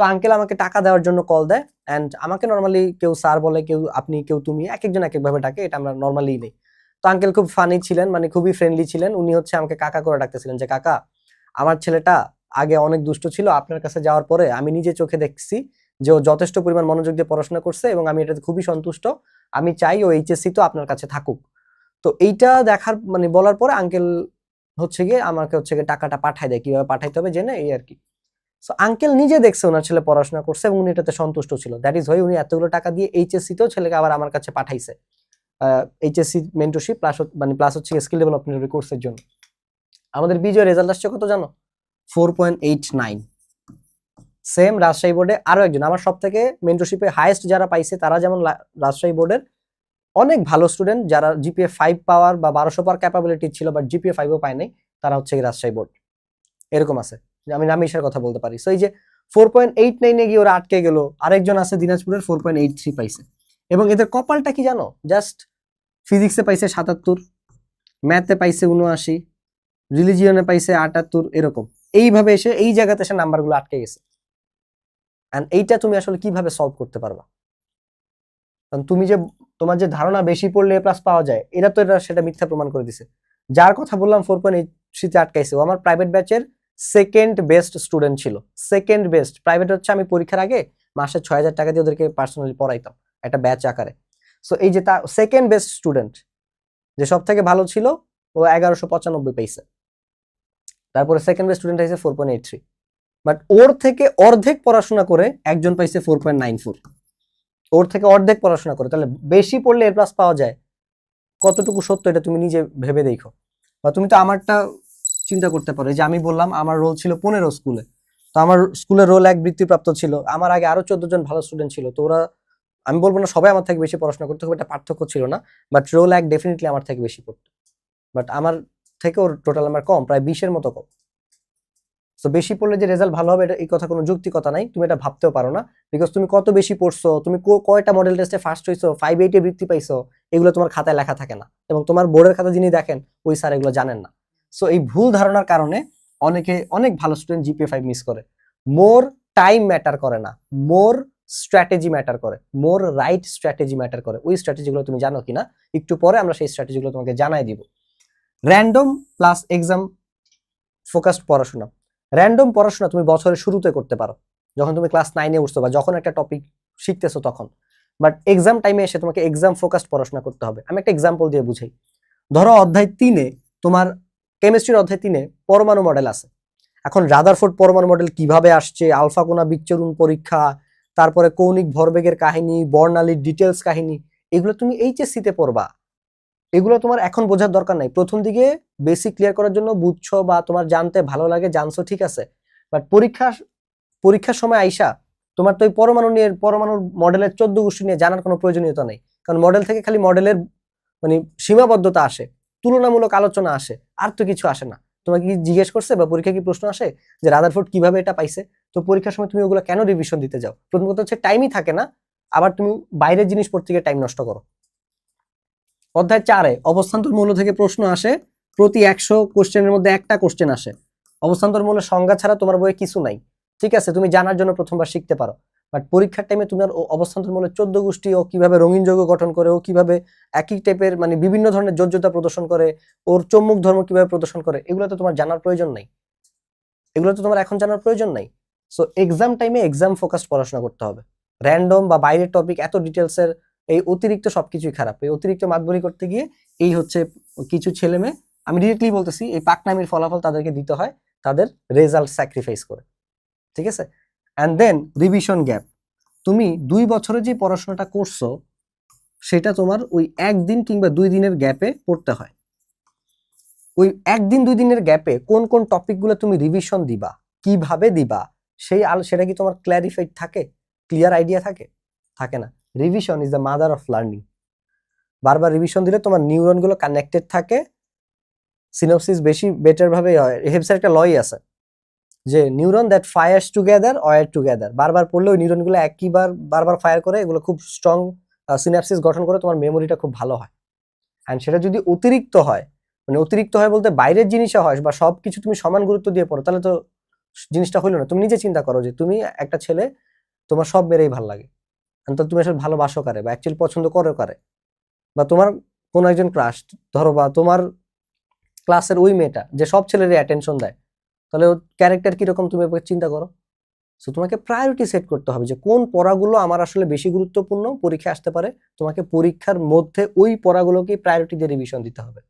তো আঙ্কেল আমাকে টাকা দেওয়ার জন্য কল দেয়, অ্যান্ড আমাকে নর্মালি কেউ স্যার বলে, কেউ আপনি, কেউ তুমি, এক একজন এক একভাবে ডাকে, এটা আমরা নর্মালি নেই। তো আঙ্কেল খুব ফানি ছিলেন, মানে খুবই ফ্রেন্ডলি ছিলেন। উনি হচ্ছে আমাকে কাকা করে ডাকতেছিলেন যে কাকা, আমার ছেলেটা আগে অনেক দুষ্ট ছিল, আপনার কাছে যাওয়ার পরে আমি নিজে চোখে দেখছি যে ও যথেষ্ট পরিমাণ মনোযোগ দিয়ে পড়াশোনা করছে এবং আমি এটাতে খুবই সন্তুষ্ট। আমি চাই ও এইচএসসি তো আপনার কাছে থাকুক। তো এইটা দেখার মানে বলার পরে আঙ্কেল হচ্ছে গিয়ে আমাকে হচ্ছে গিয়ে টাকাটা পাঠায় দেয়, কিভাবে পাঠাইতে হবে জেনে, এই আর কি। সো আঙ্কেল নিজে দেখছে ওনার ছেলে পড়াশোনা করছে এবং উনি এটাতে সন্তুষ্ট ছিল। দ্যাট ইজ হয় উনি এতগুলো টাকা দিয়ে এইচএসসি তেও ছেলেকে আবার আমার কাছে পাঠাইছে, এইচএসসি মেন্টরশিপ প্লাস হচ্ছে স্কিল ডেভেলপমেন্টের কোর্সের জন্য। আমাদের বিজয় রেজাল্ট আসছে কত জানো? 4.89। সেম রাজশাহী বোর্ডে আরো একজন, আমার সব থেকে মেন্টরশিপে হাইয়েস্ট যারা পাইছে তারা যেমন রাজশাহী বোর্ডের অনেক ভালো স্টুডেন্ট, যারা জিপিএ 5 পাওয়ার বা 1200 পাওয়ার ক্যাপাবিলিটি ছিল বাট জিপিএ 5ও পায় নাই, তারা হচ্ছে রাজশাহী বোর্ড। এরকম আছে, আমি নামিশার কথা বলতে পারি। সো এই যে 4.89 এ গিয়ে ওরা আটকে গেল, আরেকজন আছে দিনাজপুরের 4.83 পাইছে। এবং এদের কপালটা কি জানো? জাস্ট ফিজিক্সে পাইছে 77, ম্যাথে পাইছে 79, রিলিজিয়নে পাইছে 78, এরকম। এইভাবে এসে এই জায়গাতে এসে নাম্বারগুলো আটকে গেছে। এন্ড এইটা তুমি আসলে কিভাবে সলভ করতে পারবা? কারণ তুমি যে তোমার যে ধারণা বেশি পড়লে এ প্লাস পাওয়া যায়, এটা তো সেটা মিথ্যা প্রমাণ করে দিছে। যার কথা বললাম 4.83 আটকাইছে, ও আমার প্রাইভেট ব্যাচের সেকেন্ড বেস্ট স্টুডেন্ট ছিল। সেকেন্ড বেস্ট প্রাইভেট হচ্ছে আমি পরীক্ষার আগে মাসে 6000 টাকা দিয়ে ওদেরকে পার্সোনালি পড়াইতাম একটা ব্যাচ আকারে। সো এই যে তার সেকেন্ড বেস্ট স্টুডেন্ট যে সব থেকে ভালো ছিল, ও 1195 পাইছে। তারপরে সেকেন্ড বেস্ট স্টুডেন্ট হয়েছে 4.83, বাট ওর থেকে অর্ধেক পড়াশোনা করে একজন পাইছে 4.94। ওর থেকে অর্ধেক পড়াশোনা করে, তাহলে বেশি পড়লে এ প্লাস পাওয়া যায়, কতটুকু সত্য এটা তুমি নিজে ভেবে দেখো। বা তুমি তো আমারটা চিন্তা করতে পারো, যে আমি বললাম আমার রোল ছিল 15 স্কুলে, তো আমার স্কুলের রোল 1 বৃত্তিপ্রাপ্ত ছিল, আমার আগে আরো 14 জন ভালো স্টুডেন্ট ছিল। তো ওরা, আমি বলবো না সবাই আমার থেকে বেশি পড়াশোনা করতে হবে, এটা পার্থক্য ছিল না, বাট রোল 1 ডেফিনেটলি আমার থেকে বেশি পড়তো, বাট আমার থেকে ওর টোটাল আমার কম, প্রায় 20-এর মতো কম। তো বেশি পড়লে যে রেজাল্ট ভালো হবে, এটা এই কথা কোনো যৌক্তিকতা নাই, তুমি এটা ভাবতেও পারো না। বিকজ তুমি কত বেশি পড়ছো, তুমি কয়টা মডেল টেস্টে ফার্স্ট হইছো, 5-8 এ বৃত্তি পাইছো, এগুলো তোমার খাতায় লেখা থাকে না, এবং তোমার বোর্ডের খাতা যিনি দেখেন ওই স্যার এগুলো জানেন না। সো এই ভুল ধারণার কারণে অনেক ভালো স্টুডেন্ট জিপিএ 5 মিস করে। মোর টাইম ম্যাটার করে না, মোর স্ট্র্যাটেজি ম্যাটার করে, মোর রাইট স্ট্র্যাটেজি ম্যাটার করে। ওই স্ট্র্যাটেজিগুলো তুমি জানো কিনা একটু পরে আমরা সেই স্ট্র্যাটেজিগুলো তোমাকে জানাই দিব। র্যান্ডম প্লাস এক্সাম ফোকাসড পড়াশোনা। র্যান্ডম পড়াশোনা তুমি বছরের শুরুতে করতে পারো, যখন তুমি ক্লাস 9-এ উঠছো বা যখন একটা টপিক শিখতেছো তখন। বাট এক্সাম টাইমে এসে তোমাকে এক্সাম ফোকাসড পড়াশোনা করতে হবে। আমি একটা এক্সাম্পল দিয়ে বুঝাই। ধরো অধ্যায় 3-এ তোমার কেমিস্ট্রির অধ্যায় 3-এ পরমাণু মডেল আছে। এখন রাদারফোর্ড পরমাণু মডেল কিভাবে আসছে, আলফা কোনা বিচ্ছুরণ পরীক্ষা, তারপরে কৌণিক ভরবেগের কাহিনী, বর্ণালীর ডিটেলস কাহিনী, এগুলো তুমি এইচএসসি-তে পড়বা। এগুলো তোমার এখন বোঝার দরকার নাই। প্রথম দিকে বেসিক ক্লিয়ার করার জন্য বুঝছো বা তোমার জানতে ভালো লাগে, জানছো, ঠিক আছে। বাট পরীক্ষার সময় আইসা তোমার তো ওই পরমাণুর মডেলের 14 গোষ্ঠী নিয়ে জানার কোনো প্রয়োজনীয়তা নেই। কারণ মডেল থেকে খালি মডেলের মানে সীমাবদ্ধতা আসে, তুলনামূলক আলোচনা আসে, আর তো কিছু আসে না। তোমাকে কি জিজ্ঞেস করছে বা পরীক্ষা কি প্রশ্ন আসে যে রাদারফোর্ড কিভাবে এটা পাইছে? তো পরীক্ষার সময় তুমি ওগুলো কেন রিভিশন দিতে যাও? প্রথম কথা হচ্ছে টাইমই থাকে না, আবার তুমি বাইরের জিনিস পড়তে গিয়ে টাইম নষ্ট করো। অধ্যায় 4-এ অবস্থান্তর মৌল থেকে প্রশ্ন আসে, প্রতি 100 কোশ্চেনের মধ্যে একটা কোশ্চেন আসে। অবস্থান্তর মৌলের সংজ্ঞা ছাড়া তোমার বইয়ে কিছু নাই, ঠিক আছে, তুমি জানার জন্য প্রথমবার শিখতে পারো। বাট পরীক্ষার টাইমে তোমার অবস্থান্তর মৌলের 14 গোষ্ঠী, ও কিভাবে রঙিন যৌগ গঠন করে, ও কিভাবে একই টাইপের মানে বিভিন্ন ধরনের যোজ্যতা প্রদর্শন করে, ওর চৌম্বক ধর্ম কিভাবে প্রদর্শন করে, এগুলো তো তোমার জানার প্রয়োজন নাই। এগুলো তো তোমার এখন জানার প্রয়োজন নাই। সো এক্সাম টাইমে এক্সাম ফোকাসড পড়াশোনা করতে হবে। র্যান্ডম বা বাইরের টপিক এত ডিটেলসের এই অতিরিক্ত সবকিছুই খারাপ। এই অতিরিক্ত মাতবরি করতে গিয়ে এই হচ্ছে কিছু ছেলে মেয়ে, আমি ডিরেক্টলি বলতেছি, এই পাকনামির ফলাফল তাদেরকে দিতে হয় তাদের রেজাল্ট স্যাক্রিফাইস করে, ঠিক আছে। And then revision gap. তুমি 2 বছরে যে পড়াশোনাটা করছো সেটা তোমার ওই 1 দিন কিংবা 2 দিনের গ্যাপে পড়তে হয়। ওই 1 দিন 2 দিনের গ্যাপে কোন কোন টপিকগুলো তুমি রিভিশন দিবা, কিভাবে দিবা, সেটা কি তোমার ক্ল্যারিফাইড থাকে, ক্লিয়ার আইডিয়া থাকে? থাকে না। Revision is the mother of learning. বারবার রিভিশন দিলে তোমার নিউরনগুলো কানেক্টেড থাকে, সিনপসিস বেশি বেটার ভাবে হয়। হেবসের একটা লই আছে যে neuron that fires together wire together. বারবার পড়লে ওই নিউরনগুলো বারবার ফায়ার করে, এগুলো খুব স্ট্রং সিনাপসিস গঠন করে, তোমার মেমোরিটা খুব ভালো হয়। অ্যান্ড সেটা যদি অতিরিক্ত হয়, মানে অতিরিক্ত হয় বলতে বাইরের জিনিসে হয় বা সবকিছু তুমি সমান গুরুত্ব দিয়ে পড়ো, তাহলে তো জিনিসটা হইলো না। তুমি নিজে চিন্তা করো যে তুমি একটা ছেলে, তোমার সব মেয়েই ভালো লাগে, তো তুমি আসলে ভালোবাসো কারে বা অ্যাকচুয়ালি পছন্দ করো কারে, বা তোমার কোন একজন ক্রাশ ধরো, বা তোমার ক্লাসের ওই মেয়েটা যে সব ছেলেরই অ্যাটেনশন দেয়, তাহলে ওর ক্যারেক্টার কিরকম তুমি চিন্তা করো। সো তোমাকে প্রায়োরিটি সেট করতে হবে যে কোন পড়াগুলো আমার আসলে বেশি গুরুত্বপূর্ণ, পরীক্ষা আসতে পারে। তোমাকে পরীক্ষার মধ্যে ওই পড়াগুলোকে প্রায়োরিটি দিয়ে রিভিশন দিতে হবে,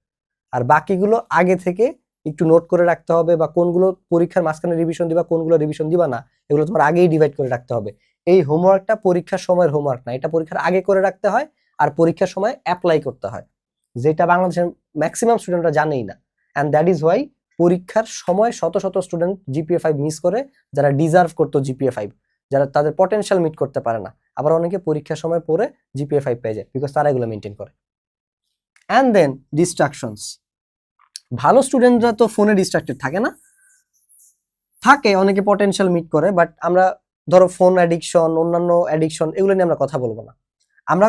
আর বাকিগুলো আগে থেকে একটু নোট করে রাখতে হবে, বা কোনগুলো পরীক্ষার মাঝখানে রিভিশন দিবা, কোনগুলো রিভিশন দিবা না, এগুলো তোমার আগেই ডিভাইড করে রাখতে হবে। এই হোমওয়ার্কটা পরীক্ষার সময়ের হোমওয়ার্ক না, এটা পরীক্ষার আগে করে রাখতে হয় আর পরীক্ষার সময় অ্যাপ্লাই করতে হয়, যেটা বাংলাদেশের ম্যাক্সিমাম স্টুডেন্টরা জানেই না। অ্যান্ড দ্যাট ইজ ওয়াই পরীক্ষার সময় শত শত স্টুডেন্ট জিপিএ 5 মিস করে, যারা ডিজার্ভ করতো জিপিএ 5, যারা তাদের পটেনশিয়াল মিট করতে পারে না। আবার অনেকে পরীক্ষার সময় পড়ে জিপিএ 5 পেয়ে যায়, বিকজ তারা এগুলো মেনটেন করে। And then distractions. ভালো স্টুডেন্টরা তো ফোনে ডিস্ট্রাক্টেড থাকে না, থাকে অনেকে পটেনশিয়াল মিট করে, বাট আমরা ধরো ফোন অ্যাডিকশন, অন্যান্য অ্যাডিকশন, এগুলো নিয়ে আমরা কথা বলবো না। আমরা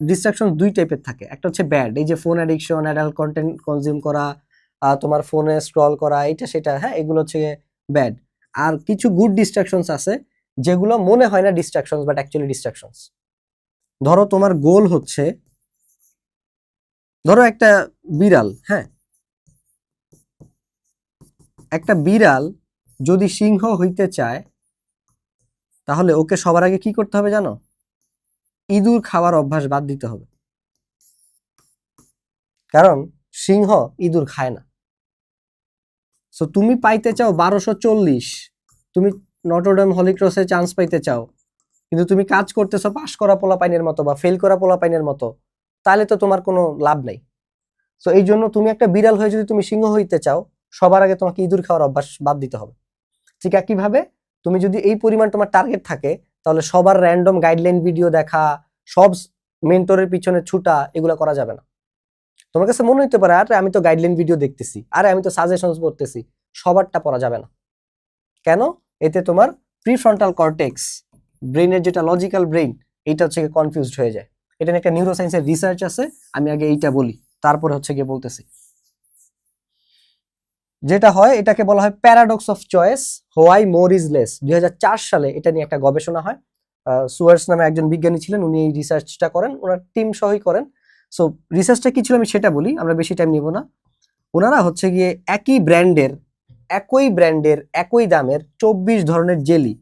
ডিস্ট্রাকশন 2 টাইপের থাকে। একটা হচ্ছে ব্যাড, এই যে phone addiction, adult content consume করা, তোমার ফোনে স্ক্রল করা, এটা সেটা, হ্যাঁ, এগুলো হচ্ছে ব্যাড। আর কিছু গুড ডিস্ট্রাকশনস আছে যেগুলো মনে হয় না ডিস্ট্রাকশনস, বাট অ্যাকচুয়ালি ডিস্ট্রাকশনস। ধরো তোমার গোল হচ্ছে, ধরো একটা বিড়াল, হ্যাঁ, একটা বিড়াল যদি সিংহ হইতে চায়, তাহলে ওকে সবার আগে কি করতে হবে জানো? ইঁদুর খাওয়ার অভ্যাস বাদ দিতে হবে। কারণ সিংহ ইঁদুর খায় না। সো তুমি পাইতে চাও 1240, তুমি নটরডেম হলি ক্রসে চান্স পাইতে চাও, কিন্তু তুমি কাজ করতেছো পাস করা পোলাপাইনের মতো বা ফেল করা পোলাপাইনের মতো, তাহলে তো তোমার কোনো লাভ নাই। সো এই জন্য তুমি একটা বিড়াল হয়ে যদি তুমি সিংহ হইতে চাও, সবার আগে তোমাকে ইঁদুর খাওয়ার অভ্যাস বাদ দিতে হবে। ঠিক একইভাবে তুমি যদি এই পরিমাণ তোমার টার্গেট থাকে, তাহলে সবার র্যান্ডম গাইডলাইন ভিডিও দেখা, সব মেন্টরের পিছনে ছুটা, এগুলো করা যাবে না। তোমার কাছে মনে হতে পারে আরে আমি তো গাইডলাইন ভিডিও দেখতেছি, আরে আমি তো সাজেশনস পড়তেছি, সবারটা পড়া যাবে না। কেন? এতে তোমার প্রিফ্রন্টাল কর্টেক্স, ব্রেইনের যেটা লজিক্যাল ব্রেইন, এইটা হচ্ছে কনফিউজড হয়ে যায়। এটা নিয়ে একটা নিউরোসায়েন্সের রিসার্চ আছে, আমি আগে এইটা বলি, তারপরে হচ্ছে গিয়ে বলতেছি। যেটা হয় এটাকে বলা হয় paradox of choice, why more is less. 2004 সালে এটা নিয়ে একটা গবেষণা হয়। সুয়ার্স নামে একজন বিজ্ঞানী ছিলেন, উনি এই রিসার্চটা করেন, ওনার টিম সহই করেন। সো রিসার্চটা কি ছিল আমি সেটা বলি, আমরা বেশি টাইম নিব না। ওনারা হচ্ছে গিয়ে একই ব্র্যান্ডের একই দামের 24 ধরনের জেলি,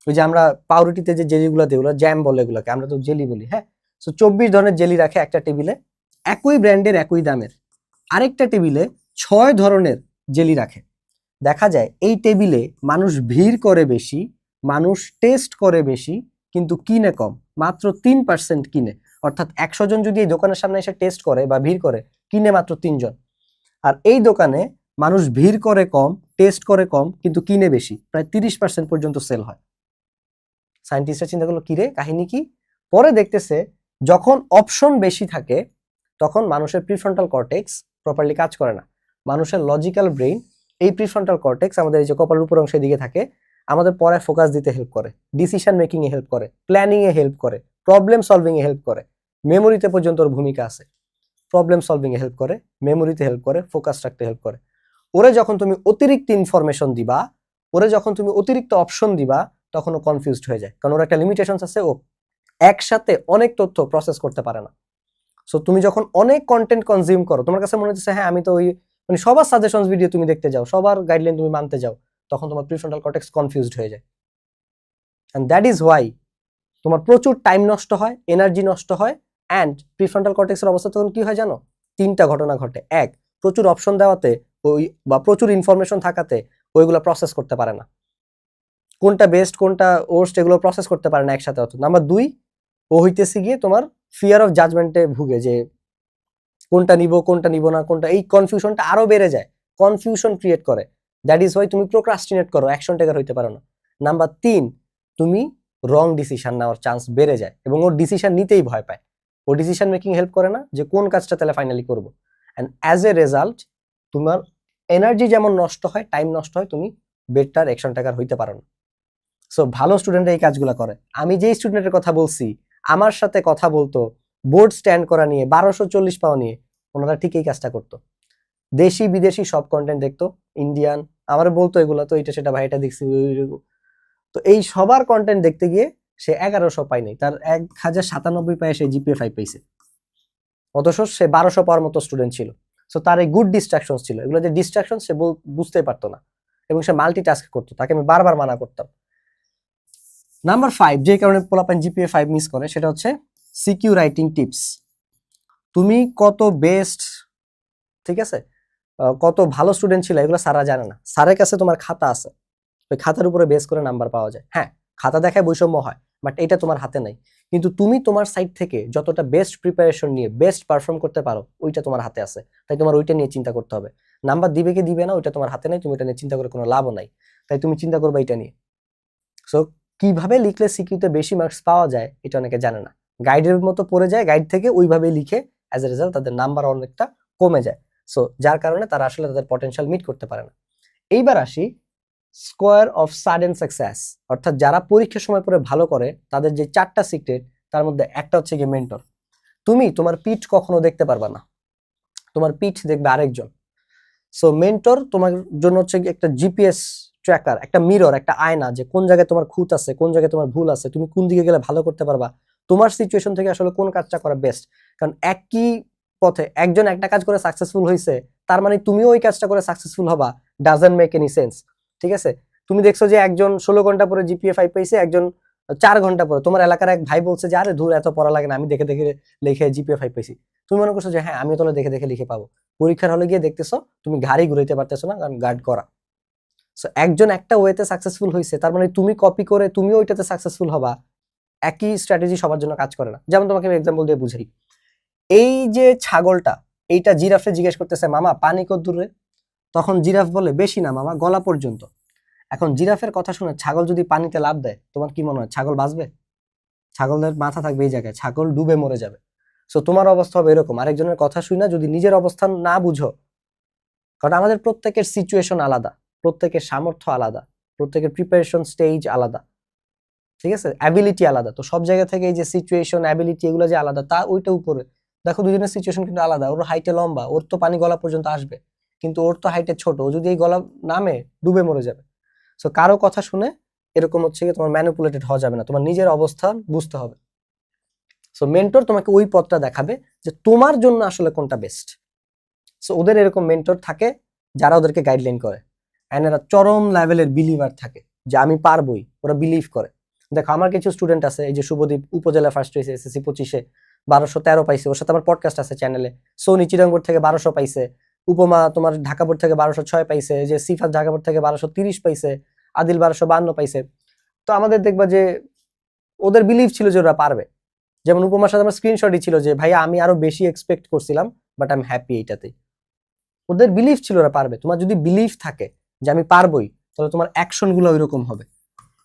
ওই যে আমরা পাউরুটিতে যে জেলিগুলো দিই ওগুলো জ্যাম বলে, এগুলোকে আমরা তো জেলি বলি, হ্যাঁ। সো 24 ধরনের জেলি রাখে একটা টেবিলে, একই ব্র্যান্ডের একই দামের। আরেকটা টেবিলে 6 ধরনের জেলি রাখে। দেখা যায় এই টেবিলে মানুষ ভিড় করে বেশি, মানুষ টেস্ট করে বেশি, কিন্তু কিনে কম, মাত্র 3% কিনে। অর্থাৎ 100 জন যদি এই দোকানের সামনে এসে টেস্ট করে বা ভিড় করে, কিনে মাত্র 3 জন। আর এই দোকানে মানুষ ভিড় করে কম, টেস্ট করে কম, কিন্তু কিনে বেশি, প্রায় 30% পর্যন্ত সেল হয়। সায়েন্টিস্টরা চিন্তা করলো কিরে কাহিনী কি? পরে দেখতেছে যখন অপশন বেশি থাকে তখন মানুষের প্রিফ্রন্টাল কর্টেক্স প্রপারলি কাজ করে না। মানুষের লজিক্যাল ব্রেইন, এই প্রিফ্রন্টাল কর্টেক্স আমাদের এই যে কপালের উপর অংশের দিকে থাকে, আমাদের পড়ায় ফোকাস দিতে হেল্প করে, ডিসিশন মেকিং এ হেল্প করে, প্ল্যানিং এ হেল্প করে, প্রবলেম সলভিং এ হেল্প করে, মেমোরিতে পর্যন্ত ওর ভূমিকা আছে। প্রবলেম সলভিং এ হেল্প করে, মেমোরিতে হেল্প করে, ফোকাস রাখতে হেল্প করে। ওরে যখন তুমি অতিরিক্ত ইনফরমেশন দিবা, ওরে যখন তুমি অতিরিক্ত অপশন দিবা, তখন ও কনফিউজড হয়ে যায়, কারণ ওর একটা লিমিটেশনস আছে, ও একসাথে অনেক তথ্য প্রসেস করতে পারে না। সো তুমি যখন অনেক কন্টেন্ট কনজিউম করো, তোমার কাছে মনে হচ্ছে হ্যাঁ আমি তো ওই মানে সবার সাজেশনস ভিডিও তুমি দেখতে যাও, সবার গাইডলাইন তুমি মানতে যাও, তখন তোমার প্রিফ্রন্টাল কর্টেক্স কনফিউজড হয়ে যায়। এন্ড দ্যাট ইজ ওয়াই তোমার প্রচুর টাইম নষ্ট হয়, এনার্জি নষ্ট হয়। অ্যান্ড প্রিফ্রন্টাল কর্টেক্সের অবস্থা তখন কি হয় জানো? 3টা ঘটনা ঘটে। এক, প্রচুর অপশন দেওয়াতে ওই বা প্রচুর ইনফরমেশন থাকাতে ওইগুলো প্রসেস করতে পারে না, কোনটা বেস্ট কোনটা ওর্স্ট এগুলো প্রসেস করতে পারে না একসাথে। অত নাম্বার 2, ও হইতেছে গিয়ে তোমার ফিয়ার অফ জাজমেন্টে ভুগে, যে কোনটা নিব না কোনটা, এই কনফিউশনটা আরো বেড়ে যায়, কনফিউশন ক্রিয়েট করে। দ্যাট ইজ ওয়াই তুমি প্রোক্রাস্টিনেট করো, অ্যাকশন টেকার হইতে পারো না। নাম্বার 3, তুমি রং ডিসিশন নেওয়ার চান্স বেড়ে যায় এবং ওর ডিসিশন নিতেই ভয় পায়, ও ডিসিশন মেকিং হেল্প করে না যে কোন কাজটা তাহলে ফাইনালি করবো। অ্যান্ড অ্যাজ এ রেজাল্ট তোমার এনার্জি যেমন নষ্ট হয়, টাইম নষ্ট হয়, তুমি বেটার অ্যাকশন টেকার হইতে পারো না। সো ভালো স্টুডেন্টরা এই কাজগুলো করে। আমি যেই স্টুডেন্টের কথা বলছি, আমার সাথে কথা বলতো বোর্ড স্ট্যান্ড করা নিয়ে, 1240 পাওয়া নিয়ে, ওনারা ঠিক এই কাজটা করতো। দেশি বিদেশি সব কন্টেন্ট দেখতো, ইন্ডিয়ান, আমার বলতো এগুলো তো এটা সেটা ভাই এটা দেখছি। তো এই সবার কন্টেন্ট দেখতে গিয়ে সে 1100 পায় নাই, তার 1097 পায় সে জিপিএ 5 পাইছে, অথচ সে 1200 পাওয়ার মতো স্টুডেন্ট ছিল। সো তার এই গুড ডিস্ট্রাকশন ছিল, এগুলো যে ডিস্ট্রাকশন সে বুঝতেই পারতো না এবং সে মাল্টিটাস্ক করতো, তাকে আমি বারবার মানা করতাম। নাম্বার 5, যে কারণে পোলাপাইন জিপিএ 5 মিস করে, সেটা হচ্ছে সিকিউ রাইটিং টিপস। তুমি কত বেস্ট, ঠিক আছে, কত ভালো স্টুডেন্ট ছিল এগুলো স্যাররা জানে না। স্যারের কাছে তোমার খাতা আছে, ওই খাতার উপরে বেস করে নাম্বার পাওয়া যায়। হ্যাঁ, খাতা দেখায় বৈষম্য হয়, বাট এটা তোমার হাতে নাই। কিন্তু তুমি তোমার সাইড থেকে যতটা বেস্ট প্রিপারেশন নিয়ে বেস্ট পারফর্ম করতে পারো, ওইটা তোমার হাতে আছে, তাই তোমার ওইটা নিয়ে চিন্তা করতে হবে। নাম্বার দিবে কি দিবে না ওইটা তোমার হাতে নাই, তুমি এটা নিয়ে চিন্তা করে কোনো লাভও নাই, তাই তুমি চিন্তা করবে এটা নিয়ে। সো কিভাবে লিখলে সিকিউতে বেশি মার্কস পাওয়া যায় এটা অনেকে জানে না, গাইডের মতো পড়ে যায়, গাইড থেকে ওইভাবেই লিখে, অ্যাজ এ রেজাল্ট তাদের নাম্বার অনেকটা কমে যায়। সো যার কারণে তারা আসলে তাদের পটেনশিয়াল মিট করতে পারে না। এইবার আসি স্কোয়ার অফ সাডেন সাকসেস, অর্থাৎ যারা পরীক্ষার সময় পরে ভালো করে তাদের যে 4টা সিক্রেট, তার মধ্যে একটা হচ্ছে গিয়ে মেন্টর। তুমি তোমার পিঠ কখনো দেখতে পারবা না, তোমার পিঠ দেখবে আরেকজন। সো মেন্টর তোমার জন্য হচ্ছে একটা জিপিএস ট্র্যাকার, একটা মিরর, একটা আয়না, যে কোন জায়গায় তোমার খুঁত আছে, কোন জায়গায় তোমার ভুল আছে, তুমি কোন দিকে গেলে ভালো করতে পারবা, তোমার সিচুয়েশন থেকে আসলে কোন কাজটা করা বেস্ট। কারণ একই পথে একজন একটা কাজ করে সাকসেসফুল হয়েছে, তার মানে তুমিও ওই কাজটা করে সাকসেসফুল হবা, ডাজন্ট মেক এনি সেন্স। ঠিক আছে, তুমি দেখছো যে একজন 16 ঘন্টা পরে জিপিএ 5 পাইছে, একজন 4 ঘন্টা পরে। তোমার এলাকার এক ভাই বলছে যে আরে ধুর এত পড়া লাগে না, আমি দেখে দেখে লিখে জিপিএ 5 পাইছি। তুমি মনে করছো যে হ্যাঁ আমিও তাহলে দেখে দেখে লিখে পাবো। পরীক্ষার হলে গিয়ে দেখতেছো তুমি ঘাড়ি ঘুরাইতে পারতেছো না, কারণ গার্ড করা। সো একজন একটা ওয়েতে সাকসেসফুল হয়েছে, তার মানে তুমি কপি করে তুমিও ওইটাতে সাকসেসফুল হবা। একই স্ট্র্যাটেজি সবার জন্য কাজ করে না। যেমন তোমাকে আমি এক্সাম্পল দিয়ে বুঝাই, এই যে ছাগলটা, এইটা জিরাফে জিজ্ঞেস করতেছে মামা পানি কত দূরে, তখন জিরাফ বলে বেশি না মামা, গলা পর্যন্ত। এখন জিরাফের কথা শুনে ছাগল যদি পানিতে লাফ দেয়, তোমার কি মনে হয় ছাগল বাঁচবে? ছাগলের মাথা থাকবে এই জায়গায়, ছাগল ডুবে মরে যাবে। সো তোমার অবস্থা হবে এরকম, আরেকজনের কথা শুনে যদি নিজের অবস্থান না বুঝো, কারণ আমাদের প্রত্যেকের সিচুয়েশন আলাদা, প্রত্যেকের সামর্থ্য আলাদা, প্রত্যেকের প্রিপারেশন স্টেজ আলাদা, ঠিক আছে, অ্যাবিলিটি আলাদা। তো সব জায়গা থেকে এই যে সিচুয়েশন অ্যাবিলিটি এগুলো যে আলাদা, তা ওইটা উপরে দেখো দুজনের সিচুয়েশন কিন্তু আলাদা। ওর হাইটে লম্বা, ওর তো পানি গলা পর্যন্ত আসবে, কিন্তু ওর তো হাইটে ছোট, ও যদি এই গলা নামে ডুবে মরে যাবে। সো কারো কথা শুনে এরকম হচ্ছে কি তোমার ম্যানিপুলেটেড হওয়া যাবে না, তোমার নিজের অবস্থান বুঝতে হবে। সো মেন্টর তোমাকে ওই পথটা দেখাবে যে তোমার জন্য আসলে কোনটা বেস্ট। সো ওদের এরকম মেন্টর থাকে যারা ওদেরকে গাইডলাইন করে, এন্ড এরা চরম লেভেলের বিলিভার থাকে যে আমি পারবই, ওরা বিলিভ করে। দেখো আমার কিছু স্টুডেন্ট আছে, এই যে শুভদীপ উপজেলা ফার্স্ট হয়েছে এসএসসি 25-এ 1213 পাইছে, ওর সাথে আমার পডকাস্ট আছে চ্যানেলে। সোনি চিরাঙ্গুর থেকে 1200 পাইছে, উপমা তোমার ঢাকা বোর্ড থেকে 1206 পাইছে, এই যে সিফাত ঢাকা বোর্ড থেকে 1230 পাইছে, আদিল 1252 পাইছে। তো আমাদের দেখবা যে ওদের বিলিভ ছিল যে ওরা পারবে। যেমন উপমার সাথে আমার স্ক্রিনশটই ছিল যে ভাইয়া আমি আরো বেশি এক্সপেক্ট করছিলাম, বাট আই এম হ্যাপি এইটাতে। ওদের বিলিভ ছিল ওরা পারবে। তোমার যদি বিলিভ থাকে যে আমি পারবই, তাহলে তোমার অ্যাকশন গুলো ওইরকম হবে,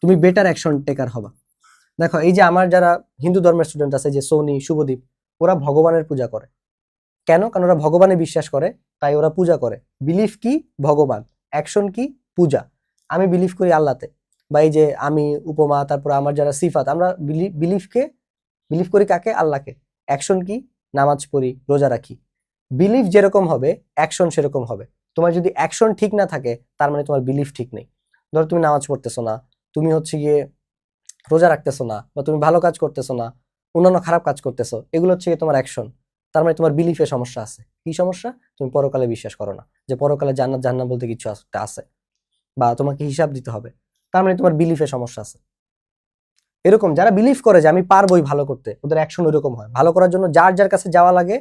তুমি বেটার অ্যাকশন টেকার হবা। দেখো এই যে আমার যারা হিন্দু ধর্মের স্টুডেন্ট আছে, যে সোনি, শুভদীপ, ওরা ভগবানের পূজা করে। কেন? কারণ ওরা ভগবানে বিশ্বাস করে, তাই ওরা পূজা করে। বিলিভ কি? ভগবান। অ্যাকশন কি? পূজা। আমি বিলিভ করি আল্লাহতে, বা এই যে আমি উপমা, তারপর আমার যারা সিফাত, আমরা বিলিভ করি কাকে? আল্লাহকে। অ্যাকশন কি? নামাজ পড়ি, রোজা রাখি। বিলিভ যেরকম হবে অ্যাকশন সেরকম হবে। তোমার যদি অ্যাকশন ঠিক না থাকে, তার মানে তোমার বিলিভ ঠিক নেই। ধরো তুমি নামাজ পড়তেছো না, তুমি হচ্ছে গিয়ে রোজা রাখতেছো না, বা তুমি ভালো কাজ করতেছো না, অন্যান্য খারাপ কাজ করতেছো, এগুলো হচ্ছে গিয়ে তোমার অ্যাকশন। তার মানে তোমার বিলিফে সমস্যা আছে। কি সমস্যা? তুমি পরকালে বিশ্বাস করো না, যে পরকালে জান্নাত জাহান্নাম বলতে কিছু আছে, বা তোমাকে হিসাব দিতে হবে। তার মানে তোমার বিলিফে সমস্যা আছে। এরকম যারা বিলিভ করে যে আমি পারবোই ভালো করতে, ওদের অ্যাকশন ওইরকম হয়। ভালো করার জন্য যার যার কাছে যাওয়া লাগে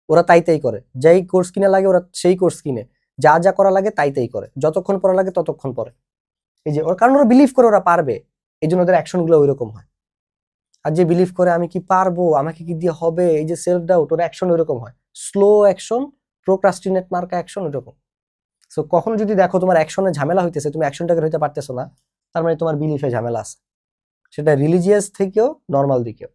ওরা তাই তাই করে, যেই কোর্স কিনে লাগে ওরা সেই কোর্স কিনে, যা যা করা লাগে তাই তাই করে, যতক্ষণ পড়া লাগে ততক্ষণ পড়ে। এই যে ওর কারণ ওরা বিলিভ করে ওরা পারবে, এই জন্য ওদের অ্যাকশন গুলো ওইরকম হয়। আর যে বিলিভ করে আমি কি পারবো, আমাকে কি দিয়ে হবে, এই যে সেলফ ডাউট, ওর অ্যাকশন ওইরকম হয়। স্লো অ্যাকশন, প্রোক্রাস্টিনেট মার্কা অ্যাকশন ওইরকম। সো কখন যদি দেখো তোমার অ্যাকশনে ঝামেলা হইতেছে, তুমি অ্যাকশনটাকে হইতে পারতেছো না, তার মানে তোমার বিলিফে ঝামেলা আছে, সেটা রিলিজিয়াস থেকেও নর্মাল দিকেও।